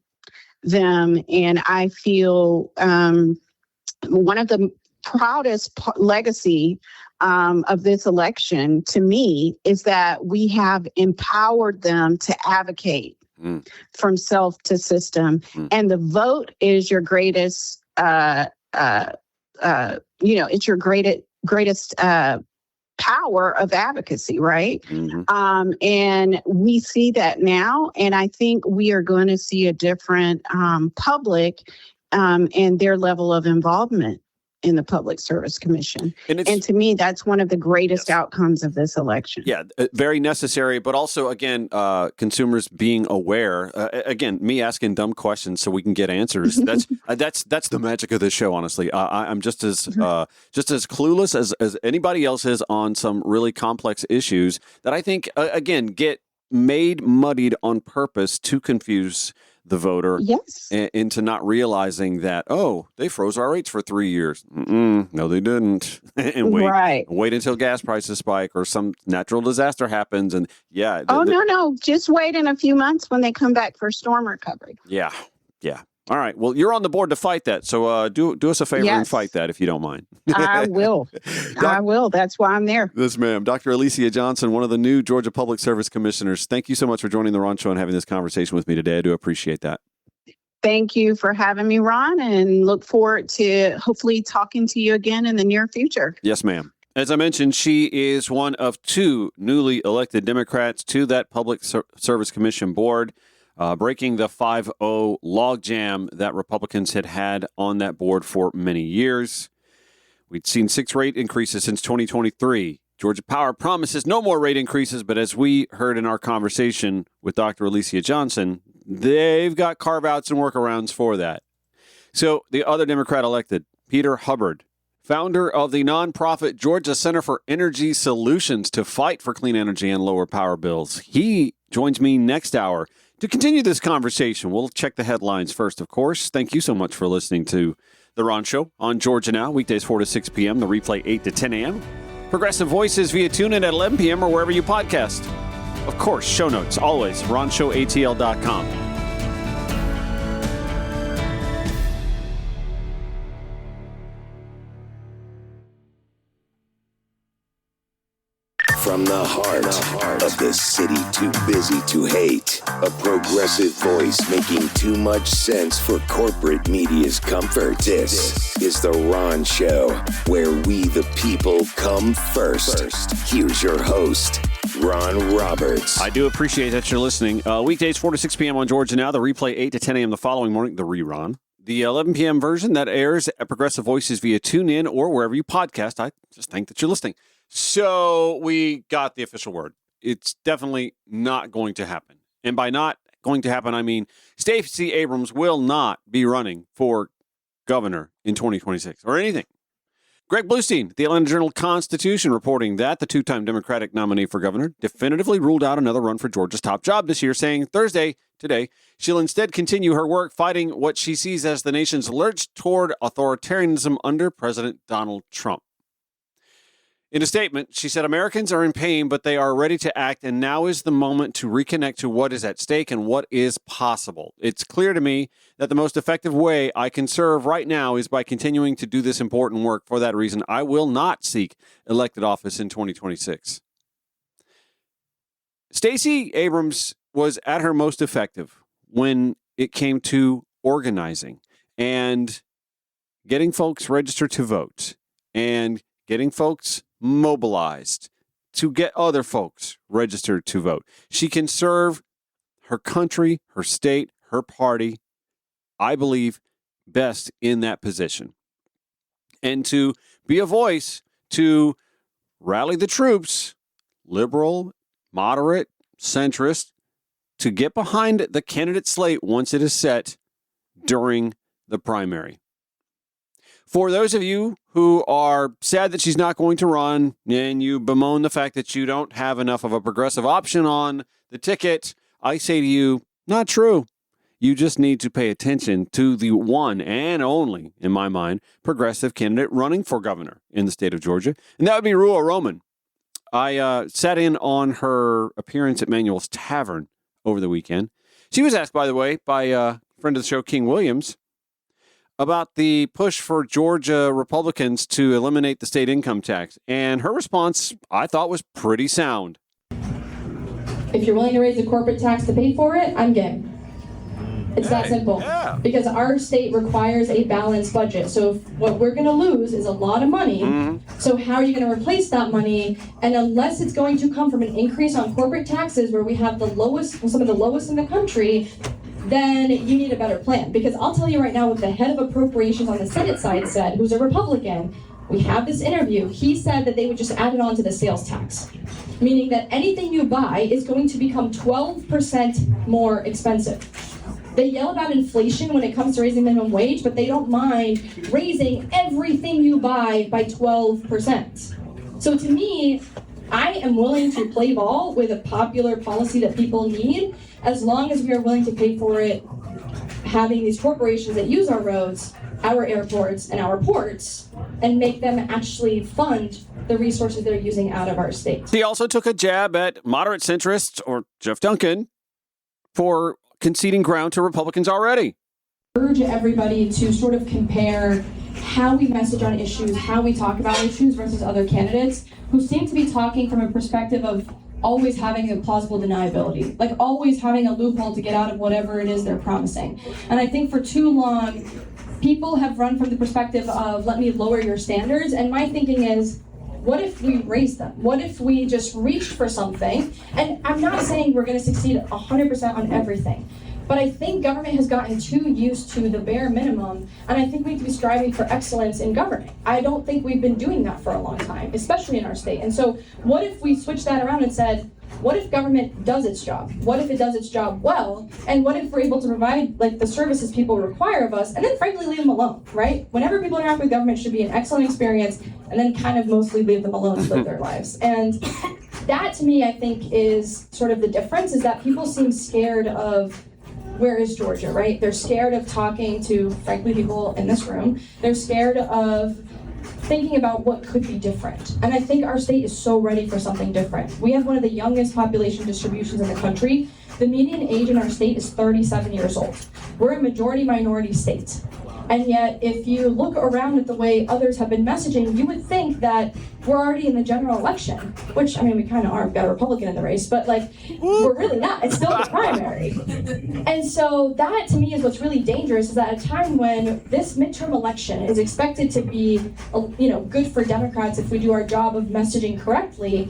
them. And I feel one of the proudest legacy of this election to me is that we have empowered them to advocate from self to system. And the vote is your greatest, it's your greatest power of advocacy, right? And we see that now. And I think we are going to see a different public and their level of involvement in the Public Service Commission. And to me, that's one of the greatest outcomes of this election. Yeah, very necessary, but also, again, consumers being aware. Again, me asking dumb questions so we can get answers. That's the magic of this show, honestly. I'm just as clueless as anybody else is on some really complex issues that I think, again, get muddied on purpose to confuse the voter into not realizing that, they froze our rates for 3 years. No, they didn't. And wait until gas prices spike or some natural disaster happens. And no. Just wait in a few months when they come back for storm recovery. Yeah. All right. Well, you're on the board to fight that. So do us a favor and fight that if you don't mind. I will. I will. That's why I'm there. Yes, ma'am. Dr. Alicia Johnson, one of the new Georgia Public Service Commissioners. Thank you so much for joining the Ron Show and having this conversation with me today. I do appreciate that. Thank you for having me, Ron, and look forward to hopefully talking to you again in the near future. Yes, ma'am. As I mentioned, she is one of two newly elected Democrats to that Public Service Commission board. Breaking the 5-0 logjam that Republicans had on that board for many years. We'd seen 6 rate increases since 2023. Georgia Power promises no more rate increases, but as we heard in our conversation with Dr. Alicia Johnson, they've got carve-outs and workarounds for that. So the other Democrat elected, Peter Hubbard, founder of the nonprofit Georgia Center for Energy Solutions to fight for clean energy and lower power bills. He joins me next hour to continue this conversation. We'll check the headlines first, of course. Thank you so much for listening to The Ron Show on Georgia Now, weekdays 4 to 6 p.m., the replay 8 to 10 a.m. Progressive Voices via TuneIn at 11 p.m. or wherever you podcast. Of course, show notes, always, ronshowatl.com. From the heart of the city too busy to hate. A progressive voice making too much sense for corporate media's comfort. This is The Ron Show, where we the people come first. Here's your host, Ron Roberts. I do appreciate that you're listening. Weekdays 4 to 6 p.m. on Georgia Now. The replay 8 to 10 a.m. the following morning, the rerun. The 11 p.m. version that airs at Progressive Voices via TuneIn or wherever you podcast. I just think that you're listening. So we got the official word. It's definitely not going to happen. And by not going to happen, I mean Stacey Abrams will not be running for governor in 2026 or anything. Greg Bluestein, the Atlanta Journal-Constitution, reporting that the two-time Democratic nominee for governor definitively ruled out another run for Georgia's top job this year, saying today, she'll instead continue her work fighting what she sees as the nation's lurch toward authoritarianism under President Donald Trump. In a statement, she said, Americans are in pain, but they are ready to act, and now is the moment to reconnect to what is at stake and what is possible. It's clear to me that the most effective way I can serve right now is by continuing to do this important work. For that reason, I will not seek elected office in 2026. Stacey Abrams was at her most effective when it came to organizing and getting folks registered to vote and getting folks mobilized to get other folks registered to vote. She can serve her country, her state, her party, I believe, best in that position. And to be a voice to rally the troops, liberal, moderate, centrist, to get behind the candidate slate once it is set during the primary. For those of you who are sad that she's not going to run and you bemoan the fact that you don't have enough of a progressive option on the ticket, I say to you, not true. You just need to pay attention to the one and only, in my mind, progressive candidate running for governor in the state of Georgia, and that would be Ruah Roman. I sat in on her appearance at Manuel's Tavern over the weekend. She was asked, by the way, by a friend of the show, King Williams, about the push for Georgia Republicans to eliminate the state income tax. And her response, I thought, was pretty sound. If you're willing to raise the corporate tax to pay for it, I'm game. It's that simple. Yeah. Because our state requires a balanced budget. So if what we're going to lose is a lot of money. So how are you going to replace that money? And unless it's going to come from an increase on corporate taxes where we have the lowest, some of the lowest in the country, then you need a better plan. Because I'll tell you right now what the head of appropriations on the Senate side said, who's a Republican. We have this interview. He said that they would just add it on to the sales tax, meaning that anything you buy is going to become 12% more expensive. They yell about inflation when it comes to raising minimum wage, but they don't mind raising everything you buy by 12%. So to me, I am willing to play ball with a popular policy that people need, as long as we are willing to pay for it, having these corporations that use our roads, our airports, and our ports, and make them actually fund the resources they're using out of our state. He also took a jab at moderate centrists, or Jeff Duncan, for conceding ground to Republicans already. I urge everybody to sort of compare how we message on issues, how we talk about issues versus other candidates who seem to be talking from a perspective of always having a plausible deniability, like always having a loophole to get out of whatever it is they're promising. And I think for too long, people have run from the perspective of, let me lower your standards. And my thinking is, what if we raise them? What if we just reached for something? And I'm not saying we're going to succeed 100% on everything, but I think government has gotten too used to the bare minimum, and I think we need to be striving for excellence in governing. I don't think we've been doing that for a long time, especially in our state. And so what if we switched that around and said, what if government does its job? What if it does its job well? And what if we're able to provide like the services people require of us, and then frankly leave them alone, right? Whenever people interact with government, it should be an excellent experience, and then kind of mostly leave them alone to live their lives. And that to me, I think, is sort of the difference, is that people seem scared of, where is Georgia, right? They're scared of talking to, frankly, people in this room. They're scared of thinking about what could be different. And I think our state is so ready for something different. We have one of the youngest population distributions in the country. The median age in our state is 37 years old. We're a majority minority state. And yet, if you look around at the way others have been messaging, you would think that we're already in the general election, which, I mean, we kind of are. We've got a Republican in the race, but like, we're really not. It's still the primary. And so that, to me, is what's really dangerous, is that at a time when this midterm election is expected to be, good for Democrats if we do our job of messaging correctly,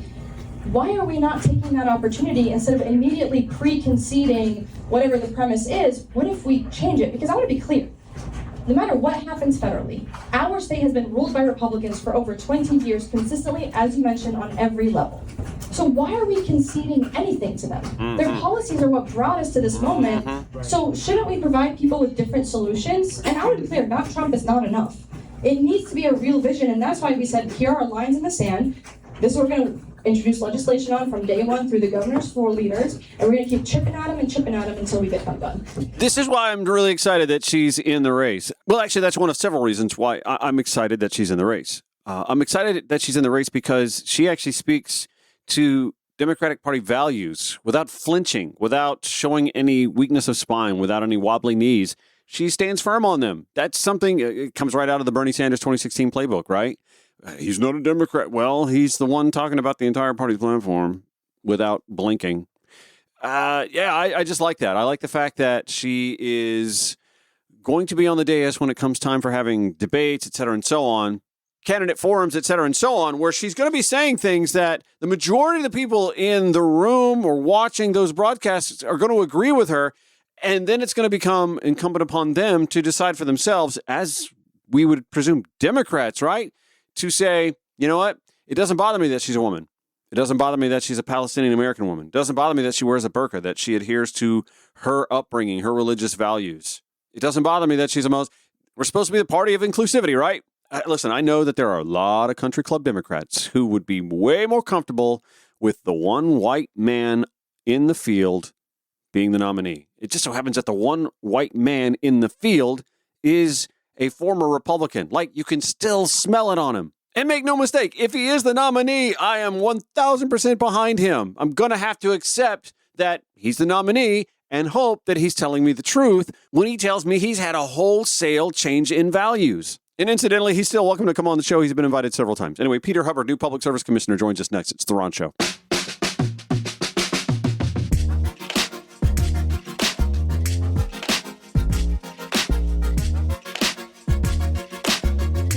why are we not taking that opportunity instead of immediately pre-conceding whatever the premise is? What if we change it? Because I want to be clear. No matter what happens federally, our state has been ruled by Republicans for over 20 years consistently, as you mentioned, on every level. So why are we conceding anything to them? Mm-hmm. Their policies are what brought us to this moment. Mm-hmm. So shouldn't we provide people with different solutions? And I want to be clear, not Trump is not enough. It needs to be a real vision, and that's why we said, here are our lines in the sand. This is what we're going to introduce legislation on from day one through the governor's floor leaders, and we're going to keep chipping at them until we get them done. This is why I'm really excited that she's in the race. Well, actually, that's one of several reasons why I'm excited that she's in the race. I'm excited that she's in the race because she actually speaks to Democratic Party values without flinching, without showing any weakness of spine, without any wobbly knees. She stands firm on them. That's something, it comes right out of the Bernie Sanders 2016 playbook, right? He's not a Democrat. Well, he's the one talking about the entire party platform without blinking. I just like that. I like the fact that she is going to be on the dais when it comes time for having debates, et cetera, and so on, candidate forums, et cetera, and so on, where she's going to be saying things that the majority of the people in the room or watching those broadcasts are going to agree with her. And then it's going to become incumbent upon them to decide for themselves, as we would presume Democrats, right? To say, you know what? It doesn't bother me that she's a woman. It doesn't bother me that she's a Palestinian-American woman. It doesn't bother me that she wears a burqa, that she adheres to her upbringing, her religious values. It doesn't bother me that she's a Muslim. We're supposed to be the party of inclusivity, right? Listen, I know that there are a lot of country club Democrats who would be way more comfortable with the one white man in the field being the nominee. It just so happens that the one white man in the field is a former Republican. Like, you can still smell it on him. And make no mistake, if he is the nominee, I am 1,000% behind him. I'm going to have to accept that he's the nominee and hope that he's telling me the truth when he tells me he's had a wholesale change in values. And incidentally, he's still welcome to come on the show. He's been invited several times. Anyway, Peter Hubbard, new Public Service Commissioner, joins us next. It's The Ron Show.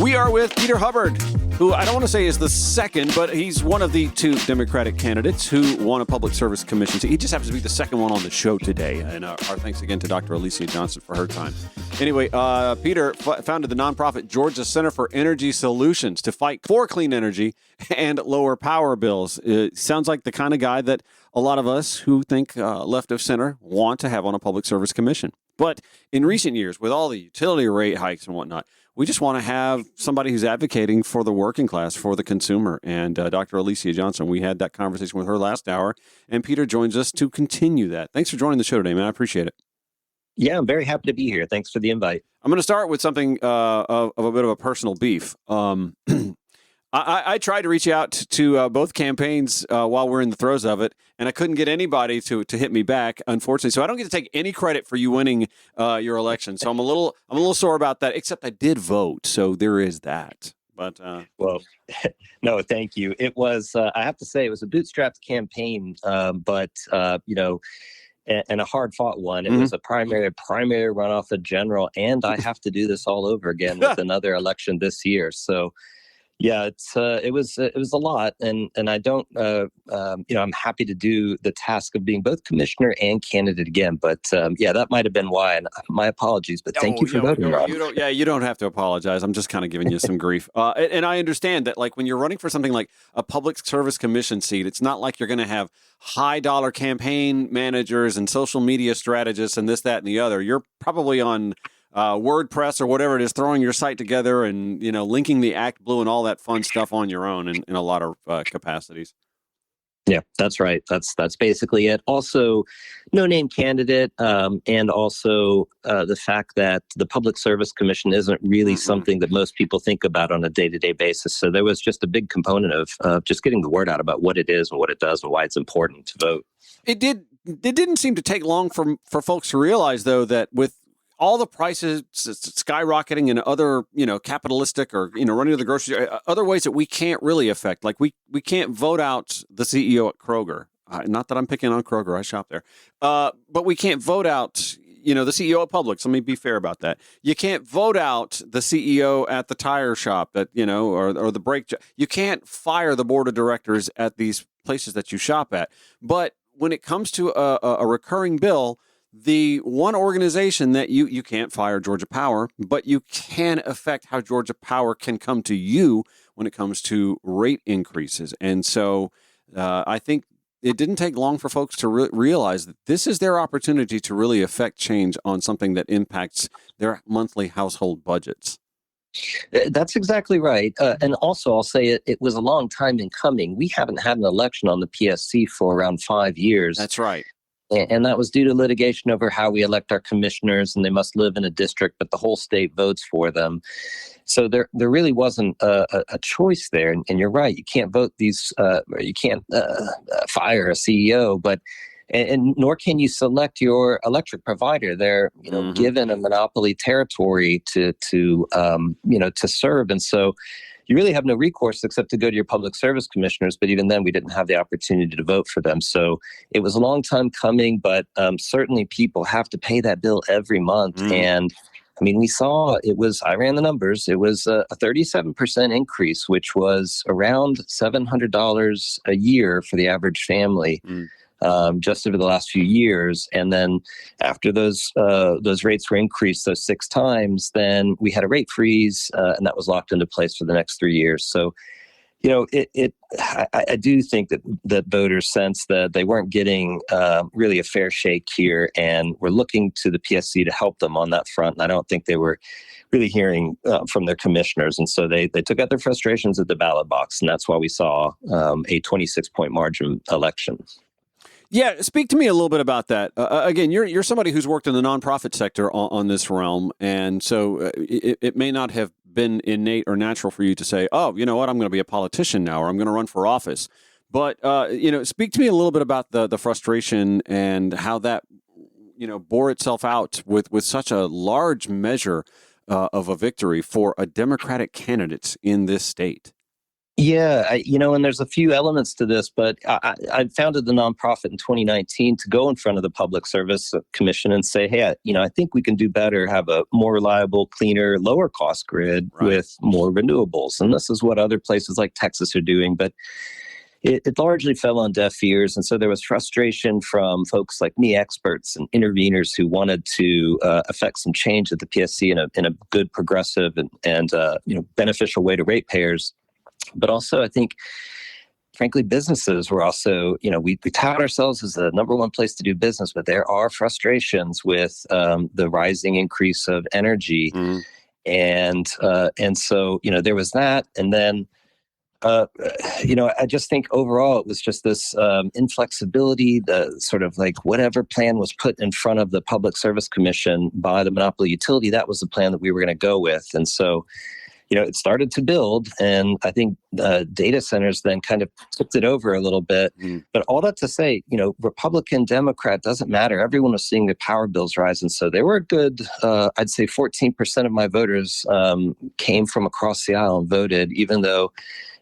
We are with Peter Hubbard, who I don't want to say is the second, but he's one of the two Democratic candidates who won a public service commission. He just happens to be the second one on the show today. And our thanks again to Dr. Alicia Johnson for her time. Anyway, Peter founded the nonprofit Georgia Center for Energy Solutions to fight for clean energy and lower power bills. It sounds like the kind of guy that a lot of us who think left of center want to have on a public service commission. But in recent years, with all the utility rate hikes and whatnot, we just want to have somebody who's advocating for the working class, for the consumer. And Dr. Alicia Johnson, we had that conversation with her last hour, and Peter joins us to continue that. Thanks for joining the show today, man. I appreciate it. Yeah, I'm very happy to be here. Thanks for the invite. I'm going to start with something of a bit of a personal beef. I tried to reach out to both campaigns while we're in the throes of it, and I couldn't get anybody to hit me back, unfortunately. So I don't get to take any credit for you winning your election. So I'm a little sore about that. Except I did vote, so there is that. But well, no, thank you. It was I have to say it was a bootstrapped campaign, but and a hard-fought one. It was a primary runoff, a general, and I have to do this all over again with another election this year. So. Yeah, it was a lot, and I don't I'm happy to do the task of being both commissioner and candidate again. But that might have been why. And my apologies, but thank you for voting, Ron. You don't have to apologize. I'm just kind of giving you some grief, and I understand that. Like when you're running for something like a public service commission seat, it's not like you're going to have high dollar campaign managers and social media strategists and this, that, and the other. You're probably on WordPress or whatever it is, throwing your site together and, linking the Act Blue and all that fun stuff on your own in a lot of capacities. Yeah, that's right. That's basically it. Also, no name candidate, and also the fact that the Public Service Commission isn't really something that most people think about on a day-to-day basis. So there was just a big component of just getting the word out about what it is and what it does and why it's important to vote. It didn't seem to take long for folks to realize, though, that with all the prices skyrocketing and other, capitalistic or, running to the grocery, other ways that we can't really affect. Like we can't vote out the CEO at Kroger. Not that I'm picking on Kroger. I shop there. But we can't vote out, the CEO at Publix. Let me be fair about that. You can't vote out the CEO at the tire shop or the brake. You can't fire the board of directors at these places that you shop at. But when it comes to a recurring bill, the one organization that you can't fire Georgia Power, but you can affect how Georgia Power can come to you when it comes to rate increases. And so I think it didn't take long for folks to realize that this is their opportunity to really affect change on something that impacts their monthly household budgets. That's exactly right. And also, I'll say it was a long time in coming. We haven't had an election on the PSC for around 5 years. That's right. And that was due to litigation over how we elect our commissioners, and they must live in a district, but the whole state votes for them. So there really wasn't a choice there. And you're right, you can't vote these, you can't fire a CEO, but and nor can you select your electric provider. They're given a monopoly territory to serve, and so you really have no recourse except to go to your public service commissioners. But even then, we didn't have the opportunity to vote for them. So it was a long time coming, but certainly people have to pay that bill every month. And I mean, we saw I ran the numbers, it was a 37% increase, which was around $700 a year for the average family. Just over the last few years. And then after those rates were increased those 6 times, then we had a rate freeze, and that was locked into place for the next 3 years. So, I do think that voters sense that they weren't getting really a fair shake here, and we're looking to the PSC to help them on that front. And I don't think they were really hearing from their commissioners. And so they took out their frustrations at the ballot box, and that's why we saw a 26-point margin election. Yeah, speak to me a little bit about that. Again, you're somebody who's worked in the nonprofit sector on this realm, and so it may not have been innate or natural for you to say, "Oh, you know what? I'm going to be a politician now, or I'm going to run for office." But speak to me a little bit about the frustration and how that bore itself out with such a large measure of a victory for a Democratic candidate in this state. Yeah, and there's a few elements to this, but I founded the nonprofit in 2019 to go in front of the Public Service Commission and say, hey, I think we can do better, have a more reliable, cleaner, lower cost grid with more renewables. And this is what other places like Texas are doing, but it largely fell on deaf ears. And so there was frustration from folks like me, experts and interveners who wanted to affect some change at the PSC in a good, progressive and beneficial way to ratepayers. But also, I think, frankly, businesses were also, we tout ourselves as the number one place to do business, but there are frustrations with the rising increase of energy. And so, there was that. And then, I just think overall it was just this inflexibility, the sort of like whatever plan was put in front of the Public Service Commission by the monopoly utility, that was the plan that we were going to go with. And so, it started to build, and I think data centers then kind of tipped it over a little bit. But all that to say, Republican, Democrat, doesn't matter. Everyone was seeing the power bills rise. And so there were a good, I'd say 14% of my voters came from across the aisle and voted, even though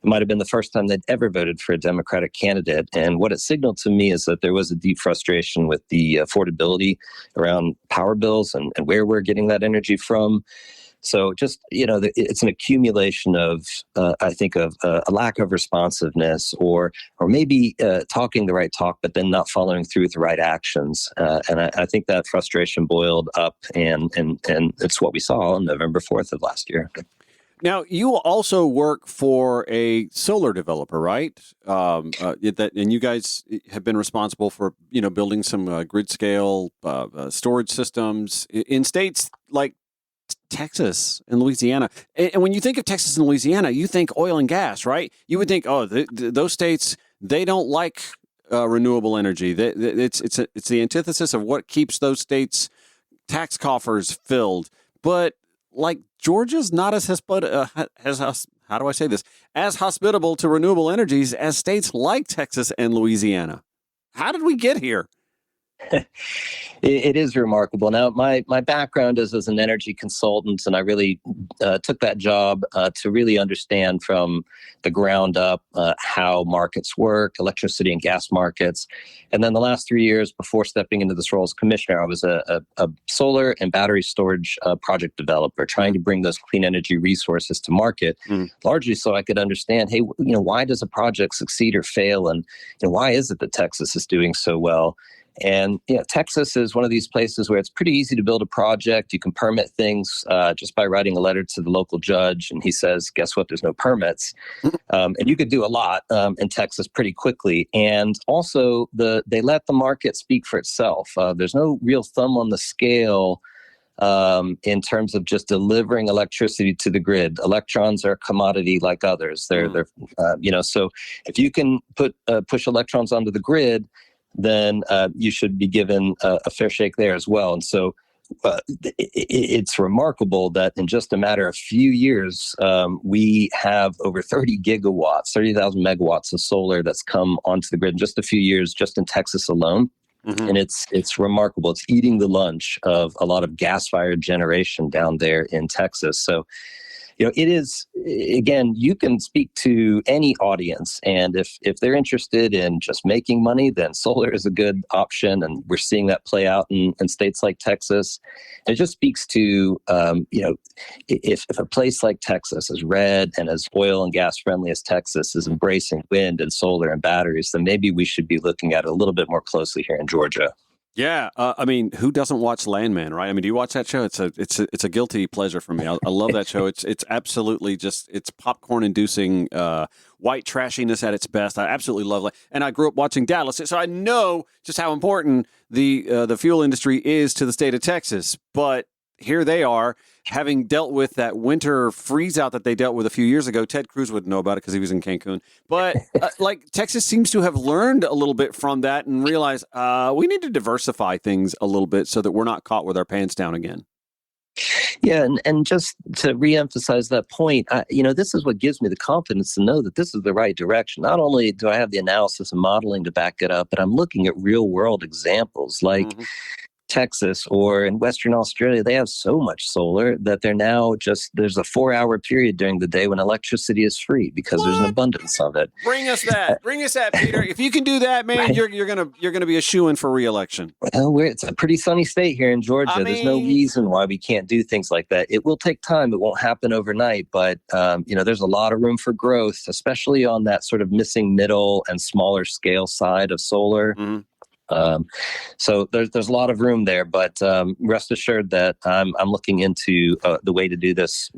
it might have been the first time they'd ever voted for a Democratic candidate. And what it signaled to me is that there was a deep frustration with the affordability around power bills and where we're getting that energy from. So just, it's an accumulation of, I think, of a lack of responsiveness or maybe talking the right talk, but then not following through with the right actions. And I think that frustration boiled up, and it's what we saw on November 4th of last year. Now, you also work for a solar developer, right? And you guys have been responsible for, building some grid scale storage systems in states like Texas and Louisiana. And when you think of Texas and Louisiana, you think oil and gas, right? You would think, those states, they don't like renewable energy. It's the antithesis of what keeps those states' tax coffers filled. But like Georgia's not as how do I say this? As hospitable to renewable energies as states like Texas and Louisiana. How did we get here? It is remarkable. Now, my background is as an energy consultant, and I really took that job to really understand from the ground up how markets work, electricity and gas markets. And then the last 3 years before stepping into this role as commissioner, I was a solar and battery storage project developer, trying to bring those clean energy resources to market, largely so I could understand, hey, why does a project succeed or fail, and why is it that Texas is doing so well? And Texas is one of these places where it's pretty easy to build a project. You can permit things just by writing a letter to the local judge, and he says, guess what, there's no permits. And you could do a lot in Texas pretty quickly. And also, they let the market speak for itself. There's no real thumb on the scale in terms of just delivering electricity to the grid. Electrons are a commodity like others. They're so if you can push electrons onto the grid, then you should be given a fair shake there as well. And so it's remarkable that in just a matter of few years, we have over 30,000 megawatts of solar that's come onto the grid in just a few years, just in Texas alone. And it's remarkable. It's eating the lunch of a lot of gas-fired generation down there in Texas. So it is, again, you can speak to any audience, and if they're interested in just making money, then solar is a good option, and we're seeing that play out in states like Texas. And it just speaks to, if a place like Texas, as red and as oil and gas friendly as Texas, is embracing wind and solar and batteries, then maybe we should be looking at it a little bit more closely here in Georgia. Yeah, I mean, who doesn't watch Landman, right? I mean, do you watch that show? It's a guilty pleasure for me. I love that show. It's absolutely it's popcorn inducing, white trashiness at its best. I absolutely love it. And I grew up watching Dallas, so I know just how important the fuel industry is to the state of Texas. But here they are, having dealt with that winter freeze out that they dealt with a few years ago. Ted Cruz wouldn't know about it because he was in Cancun. But Texas seems to have learned a little bit from that and realized we need to diversify things a little bit so that we're not caught with our pants down again. Yeah, and just to reemphasize that point, this is what gives me the confidence to know that this is the right direction. Not only do I have the analysis and modeling to back it up, but I'm looking at real world examples like Texas or in Western Australia. They have so much solar that they're now there's a 4-hour period during the day when electricity is free because there's an abundance of it. Bring us that, Peter. If you can do that, man, right. you're gonna be a shoo-in for re-election. Well, it's a pretty sunny state here in Georgia. There's no reason why we can't do things like that. It will take time. It won't happen overnight, but there's a lot of room for growth, especially on that sort of missing middle and smaller scale side of solar. So there's a lot of room there, but rest assured that I'm looking into the way to do this,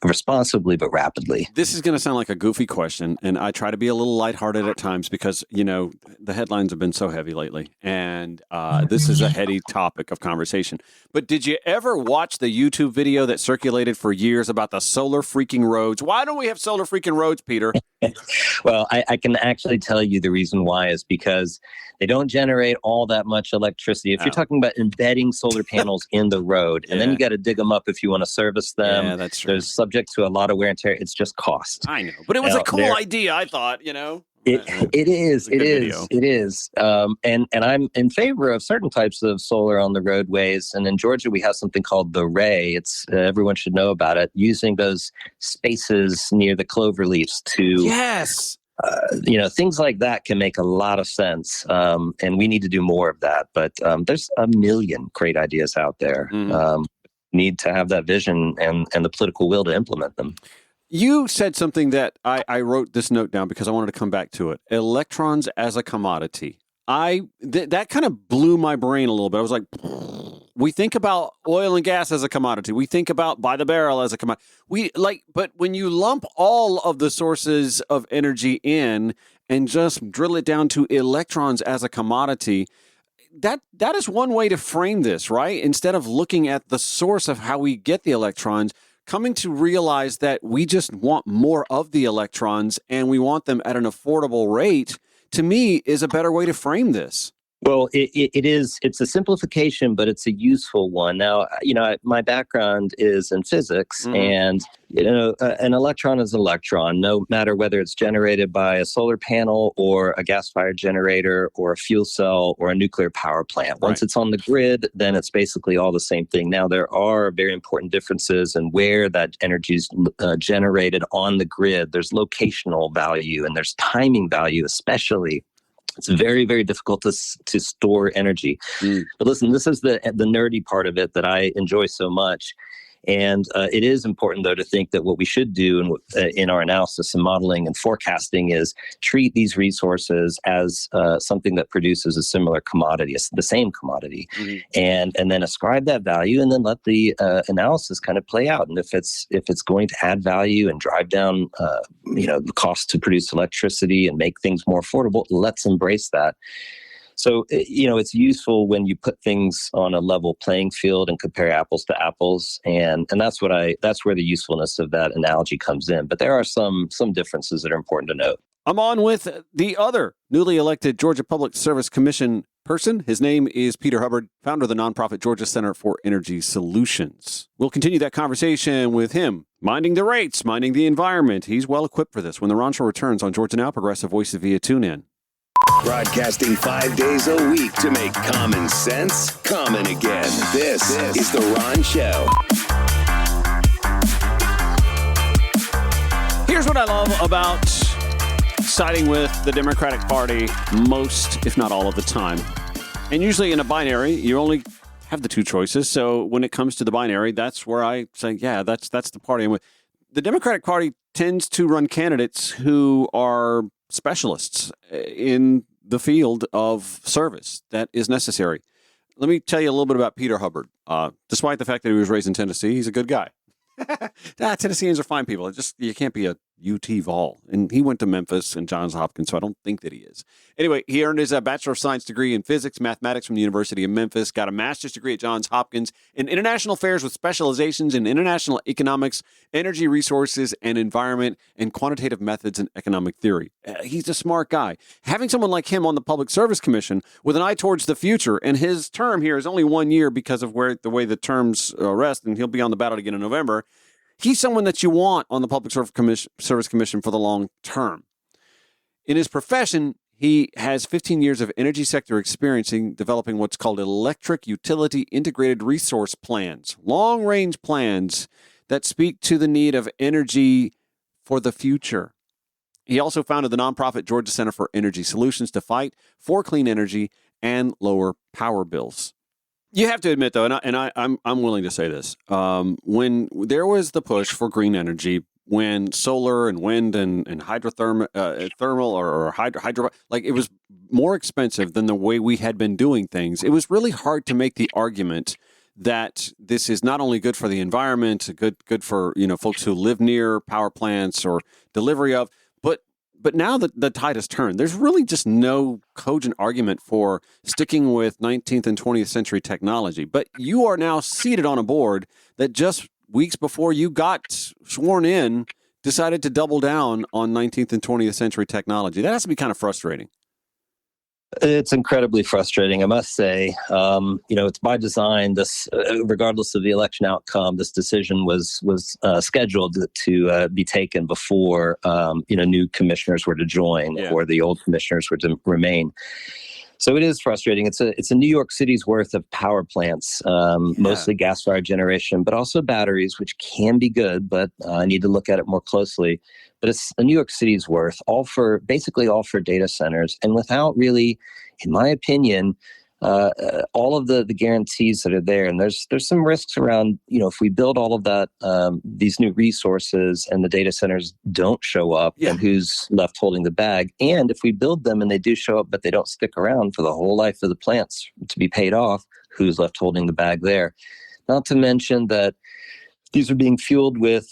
responsibly but rapidly. This is going to sound like a goofy question, and I try to be a little lighthearted at times because the headlines have been so heavy lately, and this is a heady topic of conversation. But did you ever watch the YouTube video that circulated for years about the solar freaking roads? Why don't we have solar freaking roads, Peter? Well, I can actually tell you the reason why is because they don't generate all that much electricity. If you're talking about embedding solar panels in the road, and then you got to dig them up if you want to service them. Yeah, that's true. There's subject to a lot of wear and tear. It's just cost. I know, but it was a cool idea, I thought, It is. And I'm in favor of certain types of solar on the roadways. And in Georgia, we have something called the Ray. It's everyone should know about it. Using those spaces near the clover leaves to things like that can make a lot of sense. And we need to do more of that. But there's a million great ideas out there. Need to have that vision and the political will to implement them. You said something that I wrote this note down because I wanted to come back to it. Electrons as a commodity. That kind of blew my brain a little bit. I was like, we think about oil and gas as a commodity. We think about by the barrel as a commodity. But when you lump all of the sources of energy in and just drill it down to electrons as a commodity, that is one way to frame this, right? Instead of looking at the source of how we get the electrons, coming to realize that we just want more of the electrons and we want them at an affordable rate, to me, is a better way to frame this. Well, it's a simplification, but it's a useful one. Now, my background is in physics, and, an electron is an electron, no matter whether it's generated by a solar panel or a gas-fired generator or a fuel cell or a nuclear power plant. Once it's on the grid, then it's basically all the same thing. Now, there are very important differences in where that energy is generated on the grid. There's locational value and there's timing value, especially. It's very, very difficult to store energy. But listen, this is the nerdy part of it that I enjoy so much. And it is important, though, to think that what we should do in our analysis and modeling and forecasting is treat these resources as something that produces a similar commodity, the same commodity, and then ascribe that value, and then let the analysis kind of play out. And if it's going to add value and drive down the cost to produce electricity and make things more affordable, let's embrace that. So, it's useful when you put things on a level playing field and compare apples to apples. And that's where the usefulness of that analogy comes in. But there are some differences that are important to note. I'm on with the other newly elected Georgia Public Service Commission person. His name is Peter Hubbard, founder of the nonprofit Georgia Center for Energy Solutions. We'll continue that conversation with him, minding the rates, minding the environment. He's well equipped for this when the Ron Show returns on Georgia Now, Progressive Voices via TuneIn. Broadcasting 5 days a week to make common sense common again. This is The Ron Show. Here's what I love about siding with the Democratic Party most, if not all of the time. And usually in a binary, you only have the two choices. So when it comes to the binary, that's where I say, yeah, that's the party I'm with. The Democratic Party tends to run candidates who are specialists in the field of service that is necessary. Let me tell you a little bit about Peter Hubbard. Despite the fact that he was raised in Tennessee, he's a good guy. Tennesseans are fine people. You can't be a UT Vol. And he went to Memphis and Johns Hopkins, so I don't think that he is. Anyway, he earned his Bachelor of Science degree in Physics, Mathematics from the University of Memphis, got a Master's degree at Johns Hopkins in International Affairs with specializations in International Economics, Energy Resources and Environment, and Quantitative Methods and Economic Theory. He's a smart guy. Having someone like him on the Public Service Commission with an eye towards the future, and his term here is only 1 year because of the way the terms rest, and he'll be on the ballot again in November. He's someone that you want on the Public Service Commission for the long term. In his profession, he has 15 years of energy sector experience in developing what's called electric utility integrated resource plans, long-range plans that speak to the need of energy for the future. He also founded the nonprofit Georgia Center for Energy Solutions to fight for clean energy and lower power bills. You have to admit, though, and I'm willing to say this, when there was the push for green energy, when solar and wind and hydrothermal or hydro, like it was more expensive than the way we had been doing things, it was really hard to make the argument that this is not only good for the environment, good for folks who live near power plants or delivery of, but now that the tide has turned, there's really just no cogent argument for sticking with 19th and 20th century technology. But you are now seated on a board that just weeks before you got sworn in decided to double down on 19th and 20th century technology. That has to be kind of frustrating. It's incredibly frustrating, I must say. It's by design. This, regardless of the election outcome, this decision was scheduled to be taken before new commissioners were to join or the old commissioners were to remain. So it is frustrating. It's a New York City's worth of power plants, mostly gas-fired generation, but also batteries, which can be good, but I need to look at it more closely. But it's a New York City's worth, all for data centers, and without really, in my opinion, all of the guarantees that are there. And there's some risks around, if we build all of that, these new resources and the data centers don't show up, and who's left holding the bag. And if we build them and they do show up, but they don't stick around for the whole life of the plants to be paid off, who's left holding the bag there? Not to mention that these are being fueled with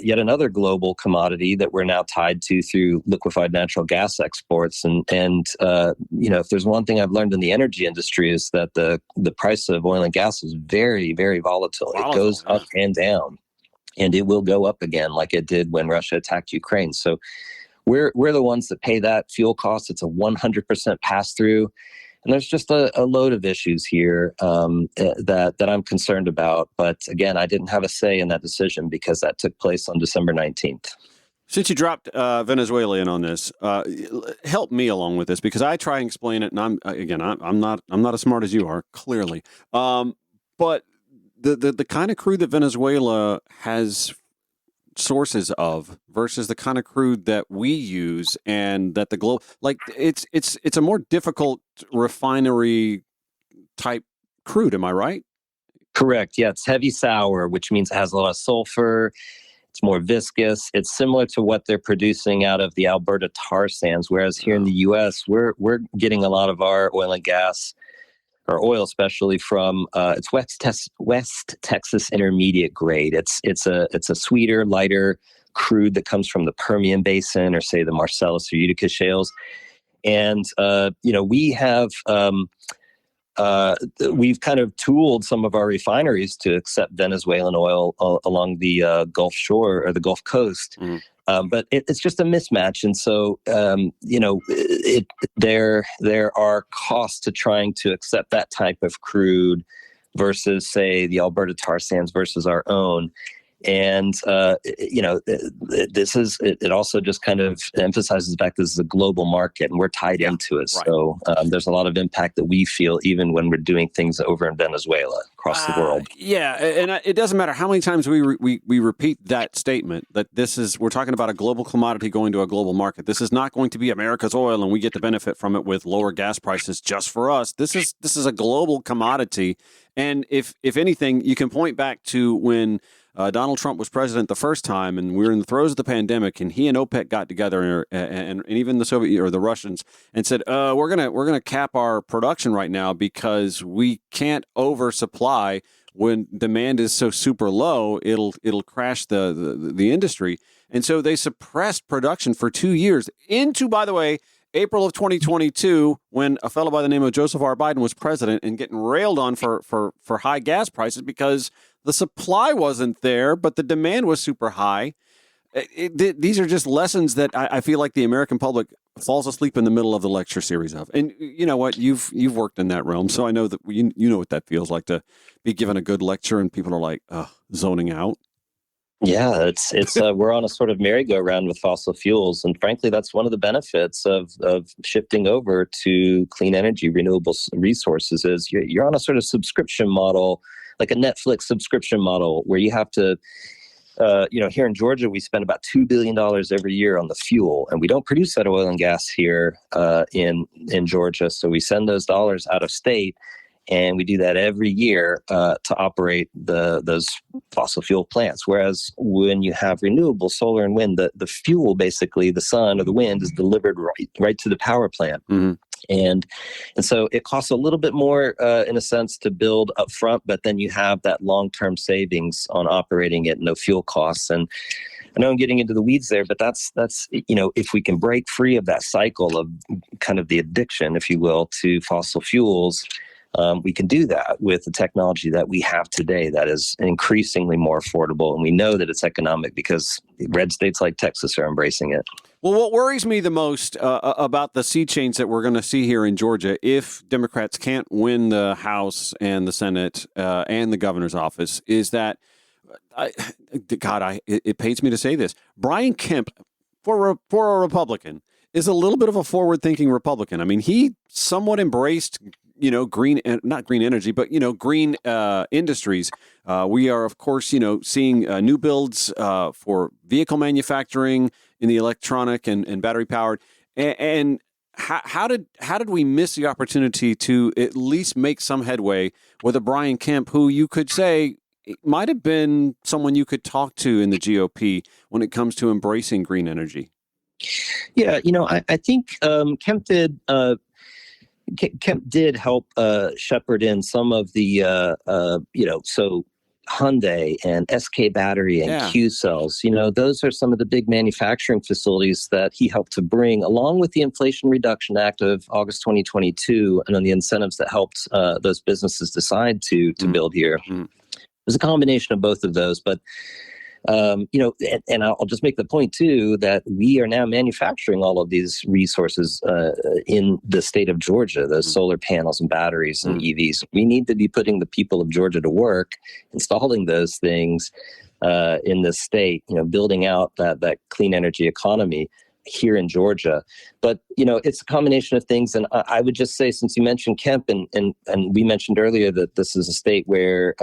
yet another global commodity that we're now tied to through liquefied natural gas exports. And if there's one thing I've learned in the energy industry is that the price of oil and gas is very, very volatile. It goes up and down, and it will go up again like it did when Russia attacked Ukraine. So we're the ones that pay that fuel cost. It's a 100% pass through. And there's just a load of issues here that I'm concerned about. But again, I didn't have a say in that decision because that took place on December 19th. Since you dropped Venezuela in on this, help me along with this because I try and explain it, and I'm not as smart as you are, clearly. But the kind of crude that Venezuela has sources of versus the kind of crude that we use, and that the global, like it's a more difficult refinery type crude. Am I right? Correct. Yeah, it's heavy sour, which means it has a lot of sulfur. It's more viscous. It's similar to what they're producing out of the Alberta tar sands, whereas here in the U.S., we're getting a lot of our oil and gas, or oil especially, from it's West Texas Intermediate grade. It's a sweeter, lighter crude that comes from the Permian Basin, or say the Marcellus or Utica shales. And we have we've kind of tooled some of our refineries to accept Venezuelan oil along the Gulf Shore or the Gulf Coast. But it's just a mismatch. And so, there are costs to trying to accept that type of crude versus, say, the Alberta tar sands versus our own. And, it also just kind of emphasizes back this is a global market and we're tied into it. Right. So there's a lot of impact that we feel even when we're doing things over in Venezuela across the world. Yeah. And it doesn't matter how many times we repeat that statement that we're talking about a global commodity going to a global market. This is not going to be America's oil and we get to benefit from it with lower gas prices just for us. This is a global commodity. And if anything, you can point back to when Donald Trump was president the first time, and we were in the throes of the pandemic, and he and OPEC got together, and even the Soviet or the Russians, and said, "We're gonna cap our production right now because we can't oversupply. When demand is so super low, it'll crash the industry." And so they suppressed production for 2 years into, by the way, April of 2022, when a fellow by the name of Joseph R. Biden was president and getting railed on for high gas prices because the supply wasn't there, but the demand was super high. These are just lessons that I feel like the American public falls asleep in the middle of the lecture series of. And you know what? You've worked in that realm, so I know that you know what that feels like to be given a good lecture and people are like zoning out. Yeah, it's we're on a sort of merry-go-round with fossil fuels, and frankly, that's one of the benefits of shifting over to clean energy, renewable resources. Is you're on a sort of subscription model, like a Netflix subscription model, where you have to, here in Georgia, we spend about $2 billion every year on the fuel, and we don't produce that oil and gas here in Georgia, so we send those dollars out of state. And we do that every year to operate those fossil fuel plants. Whereas when you have renewable solar and wind, the fuel, basically the sun or the wind, is delivered right to the power plant. Mm-hmm. And so it costs a little bit more in a sense to build up front, but then you have that long-term savings on operating it, no fuel costs. And I know I'm getting into the weeds there, but that's if we can break free of that cycle of kind of the addiction, if you will, to fossil fuels, we can do that with the technology that we have today that is increasingly more affordable. And we know that it's economic because red states like Texas are embracing it. Well, what worries me the most about the sea change that we're going to see here in Georgia, if Democrats can't win the House and the Senate and the governor's office, is that, it pains me to say this, Brian Kemp, for a Republican, is a little bit of a forward-thinking Republican. I mean, he somewhat embraced green, not green energy, but, green industries. We are, of course, seeing new builds for vehicle manufacturing in the electronic and battery powered. And how did we miss the opportunity to at least make some headway with a Brian Kemp, who you could say might have been someone you could talk to in the GOP when it comes to embracing green energy? Yeah, I think Kemp did help shepherd in some of the, so Hyundai and SK Battery and Q Cells. Those are some of the big manufacturing facilities that he helped to bring, along with the Inflation Reduction Act of August 2022, and on the incentives that helped those businesses decide to build here. Mm. It was a combination of both of those, but And I'll just make the point too that we are now manufacturing all of these resources in the state of Georgia, those solar panels and batteries and EVs. We need to be putting the people of Georgia to work, installing those things in this state, building out that clean energy economy here in Georgia. But, it's a combination of things. And I would just say, since you mentioned Kemp and we mentioned earlier that this is a state where,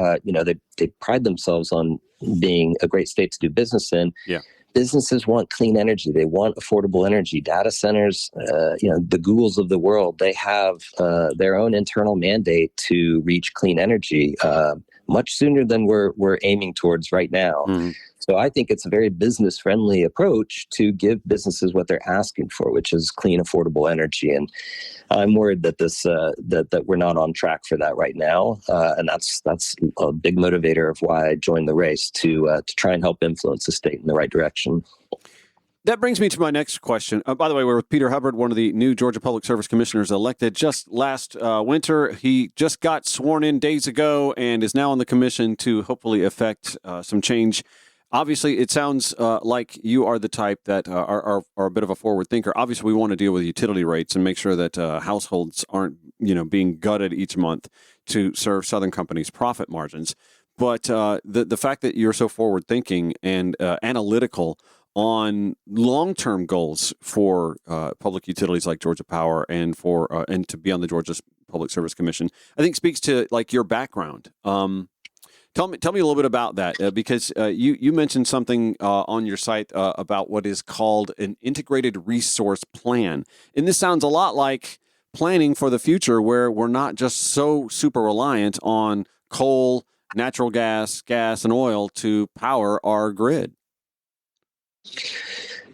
they pride themselves on being a great state to do business in. Yeah. Businesses want clean energy. They want affordable energy. Data centers, the Googles of the world, they have their own internal mandate to reach clean energy much sooner than we're aiming towards right now. Mm-hmm. So I think it's a very business-friendly approach to give businesses what they're asking for, which is clean, affordable energy. And I'm worried that that we're not on track for that right now, and that's a big motivator of why I joined the race to try and help influence the state in the right direction. That brings me to my next question. By the way, we're with Peter Hubbard, one of the new Georgia Public Service Commissioners elected just last winter. He just got sworn in days ago and is now on the commission to hopefully effect some change. Obviously, it sounds like you are the type that are a bit of a forward thinker. Obviously, we want to deal with utility rates and make sure that households aren't, being gutted each month to serve Southern companies' profit margins. But the fact that you're so forward thinking and analytical on long-term goals for public utilities like Georgia Power and for and to be on the Georgia Public Service Commission, I think speaks to like your background. Tell me a little bit about that because you mentioned something on your site about what is called an integrated resource plan, and this sounds a lot like planning for the future, where we're not just so super reliant on coal, natural gas, and oil to power our grid.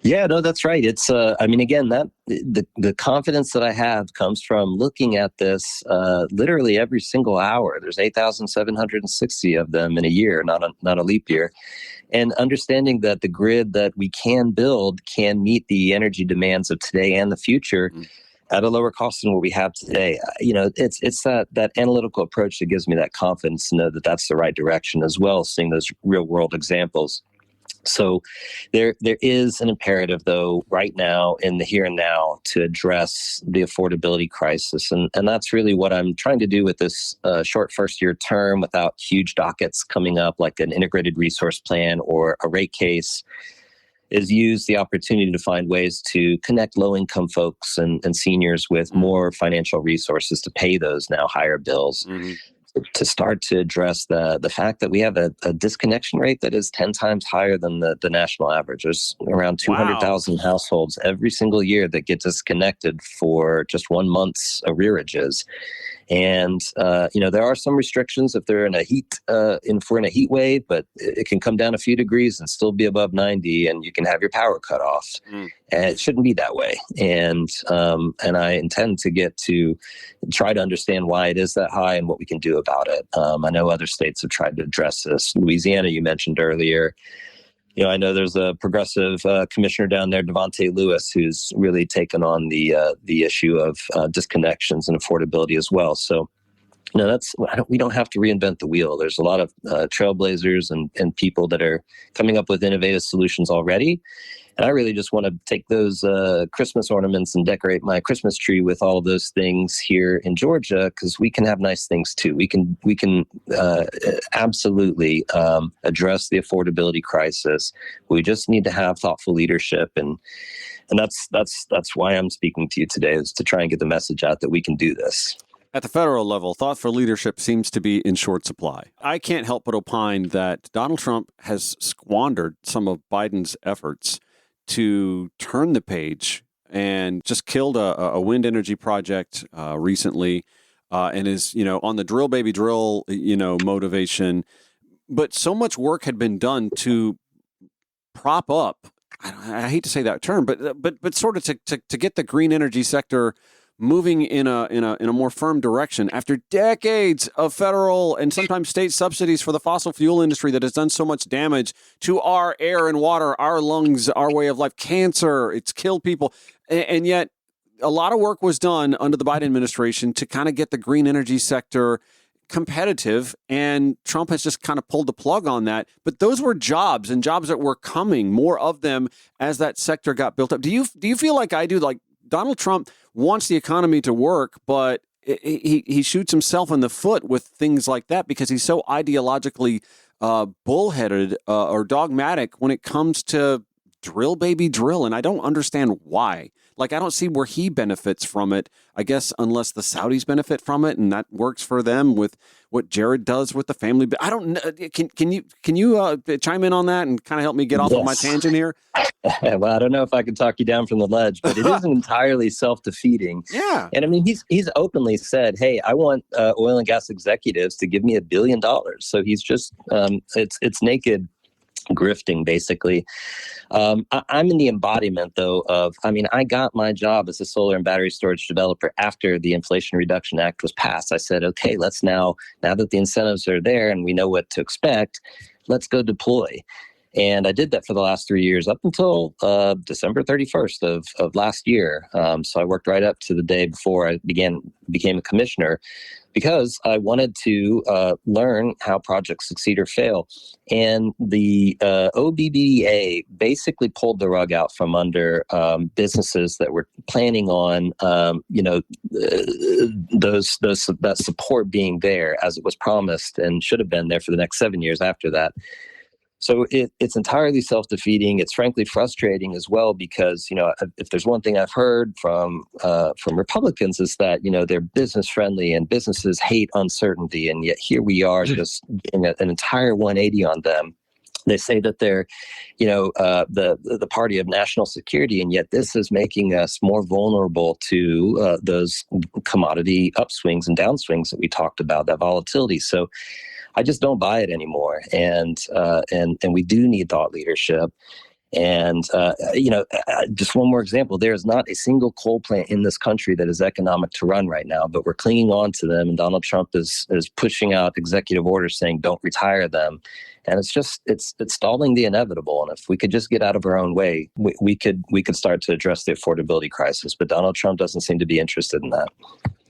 Yeah, no, that's right. It's, again, that the confidence that I have comes from looking at this literally every single hour. There's 8,760 of them in a year, not a leap year, and understanding that the grid that we can build can meet the energy demands of today and the future at a lower cost than what we have today. It's that analytical approach that gives me that confidence to know that that's the right direction, as well as seeing those real world examples. So there is an imperative, though, right now in the here and now to address the affordability crisis. And that's really what I'm trying to do with this short first-year term without huge dockets coming up like an integrated resource plan or a rate case, is use the opportunity to find ways to connect low-income folks and seniors with more financial resources to pay those now higher bills. Mm-hmm. To start to address the fact that we have a disconnection rate that is 10 times higher than the national average. There's around 200,000 households every single year that get disconnected for just 1 month's arrearages. And, there are some restrictions if they're in if we're in a heat wave, but it can come down a few degrees and still be above 90 and you can have your power cut off. And it shouldn't be that way. And I intend to try to understand why it is that high and what we can do about it. I know other states have tried to address this. Louisiana, you mentioned earlier. I know there's a progressive commissioner down there, Devontae Lewis, who's really taken on the issue of disconnections and affordability as well. So, we don't have to reinvent the wheel. There's a lot of trailblazers and people that are coming up with innovative solutions already. And I really just want to take those Christmas ornaments and decorate my Christmas tree with all of those things here in Georgia, because we can have nice things too. We can absolutely address the affordability crisis. We just need to have thoughtful leadership, and that's why I'm speaking to you today, is to try and get the message out that we can do this. At the federal level, thoughtful leadership seems to be in short supply. I can't help but opine that Donald Trump has squandered some of Biden's efforts to turn the page and just killed a wind energy project recently and is, on the drill baby drill, motivation. But so much work had been done to prop up, I hate to say that term, but sort of to get the green energy sector moving in a more firm direction after decades of federal and sometimes state subsidies for the fossil fuel industry that has done so much damage to our air and water, our lungs, our way of life, cancer. It's killed people. And yet a lot of work was done under the Biden administration to kind of get the green energy sector competitive, and Trump has just kind of pulled the plug on that. But those were jobs, and jobs that were coming, more of them as that sector got built up. Do you feel like I do? Like Donald Trump wants the economy to work, but he shoots himself in the foot with things like that because he's so ideologically bullheaded or dogmatic when it comes to drill, baby, drill. And I don't understand why. Like, I don't see where he benefits from it, I guess, unless the Saudis benefit from it, and that works for them with what Jared does with the family. But I don't know. Can you chime in on that and kind of help me get off of my tangent here? Well, I don't know if I can talk you down from the ledge, but it isn't entirely self-defeating. Yeah. And I mean, he's openly said, hey, I want oil and gas executives to give me $1 billion. So he's just, it's naked grifting, basically. I'm in the embodiment, though, of, I mean, I got my job as a solar and battery storage developer after the Inflation Reduction Act was passed. I said, okay, let's now that the incentives are there and we know what to expect, let's go deploy. And I did that for the last 3 years up until December 31st of last year. So I worked right up to the day before I became a commissioner, because I wanted to learn how projects succeed or fail. And the OBBA basically pulled the rug out from under businesses that were planning on, that support being there as it was promised and should have been there for the next 7 years after that. So it's entirely self-defeating. It's frankly frustrating as well, because, if there's one thing I've heard from Republicans is that, they're business friendly and businesses hate uncertainty. And yet here we are just doing an entire 180 on them. They say that they're, the party of national security, and yet this is making us more vulnerable to those commodity upswings and downswings that we talked about, that volatility. So I just don't buy it anymore, and we do need thought leadership. And just one more example: there is not a single coal plant in this country that is economic to run right now, but we're clinging on to them. And Donald Trump is pushing out executive orders saying don't retire them, and it's stalling the inevitable. And if we could just get out of our own way, we could start to address the affordability crisis. But Donald Trump doesn't seem to be interested in that.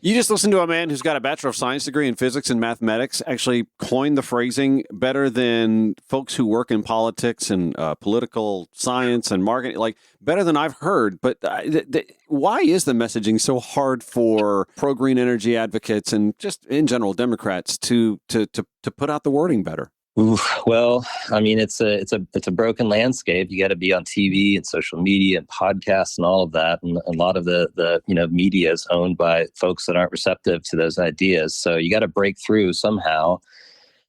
You just listened to a man who's got a Bachelor of Science degree in physics and mathematics, actually coined the phrasing better than folks who work in politics and political science and marketing, like better than I've heard. But why is the messaging so hard for pro-green energy advocates and just in general Democrats to put out the wording better? Well, I mean, it's a broken landscape. You got to be on TV and social media and podcasts and all of that. And a lot of the media is owned by folks that aren't receptive to those ideas. So you got to break through somehow.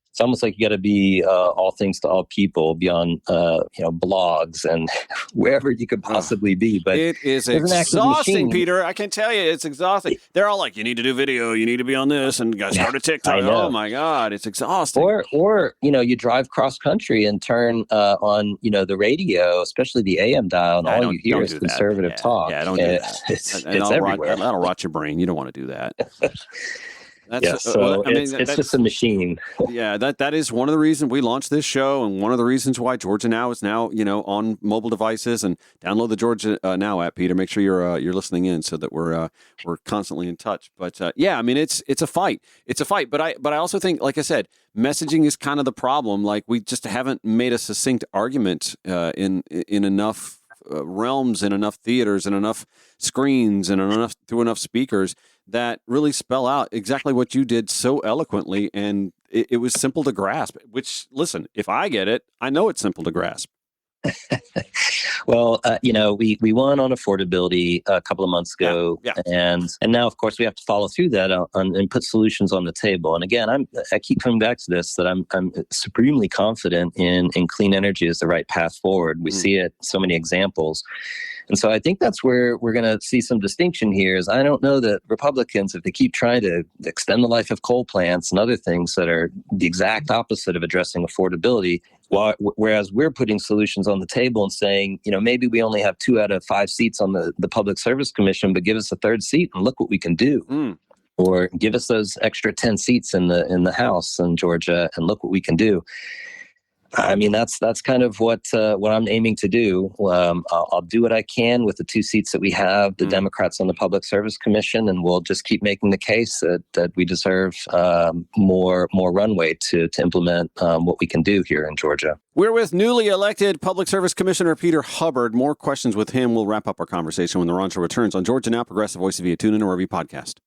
It's almost like you got to be all things to all people, be on blogs and wherever you could possibly be. But it is exhausting, Peter. I can tell you, it's exhausting. They're all like, you need to do video, you need to be on this, and got to start a TikTok. Oh my God, it's exhausting. Or you drive cross country and turn on the radio, especially the AM dial, and all you hear is conservative talk. Yeah, don't do that. It's everywhere. That'll rot your brain. You don't want to do that. It's just a machine. Yeah, that is one of the reasons we launched this show, and one of the reasons why Georgia Now is now on mobile devices. And download the Georgia Now app, Peter. Make sure you're listening in so that we're constantly in touch. But it's a fight. It's a fight. But I also think, like I said, messaging is kind of the problem. Like, we just haven't made a succinct argument in enough realms, in enough theaters, and enough screens, and through enough speakers that really spell out exactly what you did so eloquently. And it was simple to grasp, which, listen, if I get it, I know it's simple to grasp. Well, we won on affordability a couple of months ago, and now, of course, we have to follow through that and put solutions on the table. And again, I keep coming back to this, that I'm supremely confident in clean energy as the right path forward. We see it, so many examples. And so I think that's where we're going to see some distinction here. Is I don't know that Republicans, if they keep trying to extend the life of coal plants and other things that are the exact opposite of addressing affordability, whereas we're putting solutions on the table and saying, maybe we only have 2 out of 5 seats on the Public Service Commission, but give us a 3rd seat and look what we can do. Or give us those extra 10 seats in the House in Georgia and look what we can do. I mean, that's kind of what I'm aiming to do. I'll do what I can with the 2 seats that we have, the Democrats on the Public Service Commission, and we'll just keep making the case that we deserve more runway to implement what we can do here in Georgia. We're with newly elected Public Service Commissioner Peter Hubbard. More questions with him. We'll wrap up our conversation when the Ron Show returns on Georgia Now, Progressive Voice via TuneIn or wherever you podcast.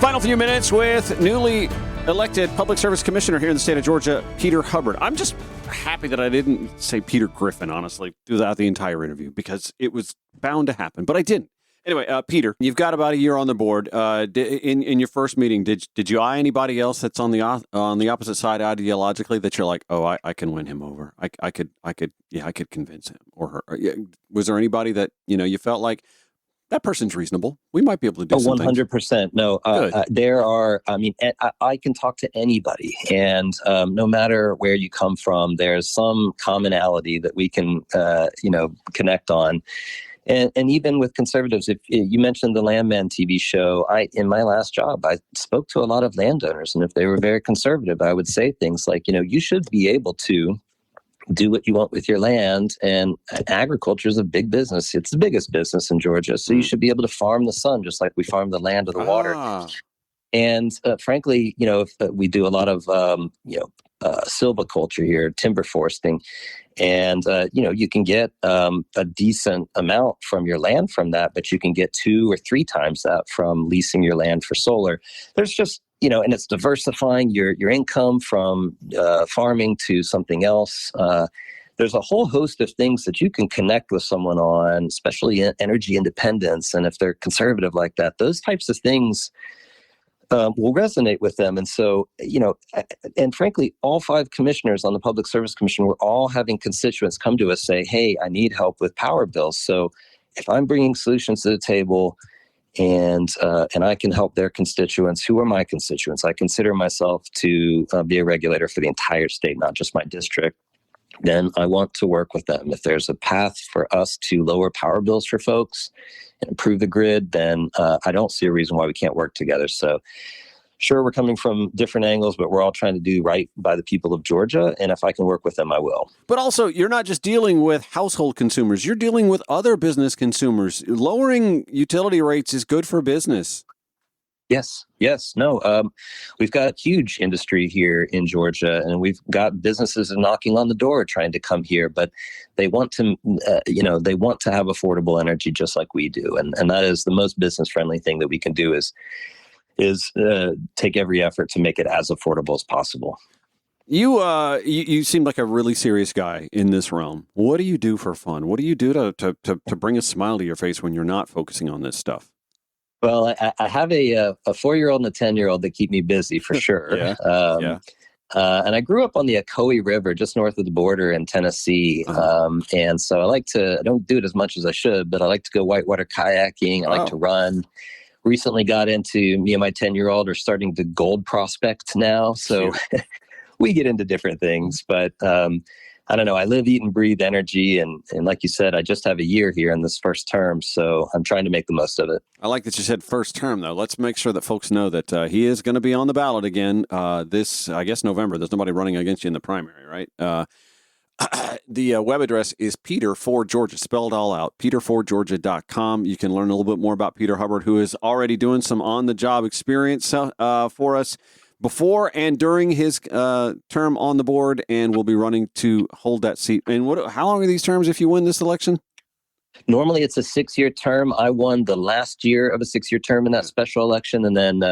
Final few minutes with newly elected Public Service Commissioner here in the state of Georgia, Peter Hubbard. I'm just happy that I didn't say Peter Griffin, honestly, throughout the entire interview, because it was bound to happen, but I didn't. Anyway, Peter, you've got about a year on the board. In your first meeting, did you eye anybody else that's on the opposite side ideologically that you're like, oh, I can win him over. I could convince him or her. Was there anybody that you felt like, that person's reasonable, we might be able to do something? 100%. No, there are, I can talk to anybody, and no matter where you come from, there's some commonality that we can, connect on. And even with conservatives, if you mentioned the Landman TV show, in my last job, I spoke to a lot of landowners, and if they were very conservative, I would say things like, you should be able to do what you want with your land, and agriculture is a big business. It's the biggest business in Georgia, so you should be able to farm the sun just like we farm the land or the water. And frankly, if we do a lot of silviculture here, timber foresting, and you can get a decent amount from your land from that, but you can get 2 or 3 times that from leasing your land for solar. There's just and it's diversifying your income from farming to something else. There's a whole host of things that you can connect with someone on, especially in energy independence. And if they're conservative like that, those types of things will resonate with them. And so, and frankly, all 5 commissioners on the Public Service Commission were all having constituents come to us say, hey, I need help with power bills. So if I'm bringing solutions to the table, and I can help their constituents, who are my constituents, I consider myself to be a regulator for the entire state, not just my district, then I want to work with them. If there's a path for us to lower power bills for folks and improve the grid, then I don't see a reason why we can't work together. So sure, we're coming from different angles, but we're all trying to do right by the people of Georgia. And if I can work with them, I will. But also, you're not just dealing with household consumers. You're dealing with other business consumers. Lowering utility rates is good for business. Yes. No, we've got huge industry here in Georgia, and we've got businesses knocking on the door trying to come here, but they want to, they want to have affordable energy just like we do. And that is the most business friendly thing that we can do is take every effort to make it as affordable as possible. You seem like a really serious guy in this realm. What do you do for fun? What do you do to bring a smile to your face when you're not focusing on this stuff? Well, I have a 4-year-old and a 10-year-old that keep me busy for sure. Yeah. And I grew up on the Ocoee River, just north of the border in Tennessee. And so I don't do it as much as I should, but I like to go whitewater kayaking. I like to run. Recently got into, me and my 10-year-old are starting to gold prospect now. So we get into different things, but I don't know. I live, eat, and breathe energy. And like you said, I just have a year here in this first term. So I'm trying to make the most of it. I like that you said first term, though. Let's make sure that folks know that he is going to be on the ballot again this, I guess, November. There's nobody running against you in the primary, right? The web address is Peter for Georgia, spelled all out, peterforgeorgia.com. You can learn a little bit more about Peter Hubbard, who is already doing some on-the-job experience for us before and during his term on the board, and will be running to hold that seat. And how long are these terms if you win this election? Normally, it's a 6-year term. I won the last year of a 6-year term in that special election, and then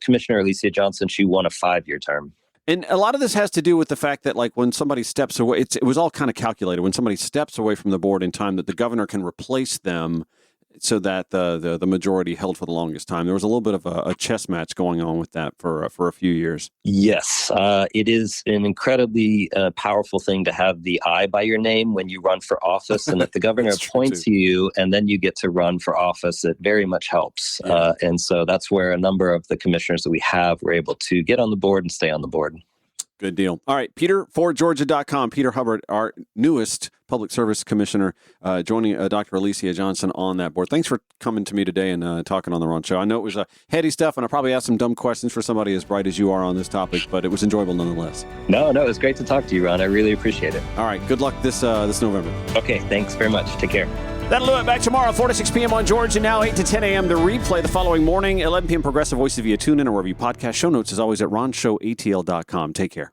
Commissioner Alicia Johnson, she won a 5-year term. And a lot of this has to do with the fact that, like, when somebody steps away, it was all kind of calculated. When somebody steps away from the board in time, that the governor can replace them so that the majority held for the longest time. There was a little bit of a chess match going on with that for a few years. Yes, it is an incredibly powerful thing to have the I by your name when you run for office, and if the governor appoints you and then you get to run for office, it very much helps. Yeah. And so that's where a number of the commissioners that we have were able to get on the board and stay on the board. Good deal. All right, peterforgeorgia.com. Peter Hubbard, our newest Public Service Commissioner, joining Dr. Alicia Johnson on that board. Thanks for coming to me today and talking on the Ron Show. I know it was heady stuff, and I probably asked some dumb questions for somebody as bright as you are on this topic, but it was enjoyable nonetheless. No, it was great to talk to you, Ron. I really appreciate it. All right. Good luck this November. Okay. Thanks very much. Take care. That'll do it. Back tomorrow, 4 to 6 p.m. on Georgia Now, 8 to 10 a.m. to replay the following morning, 11 p.m. Progressive Voices via TuneIn or wherever you podcast. Show notes, as always, at ronshowatl.com. Take care.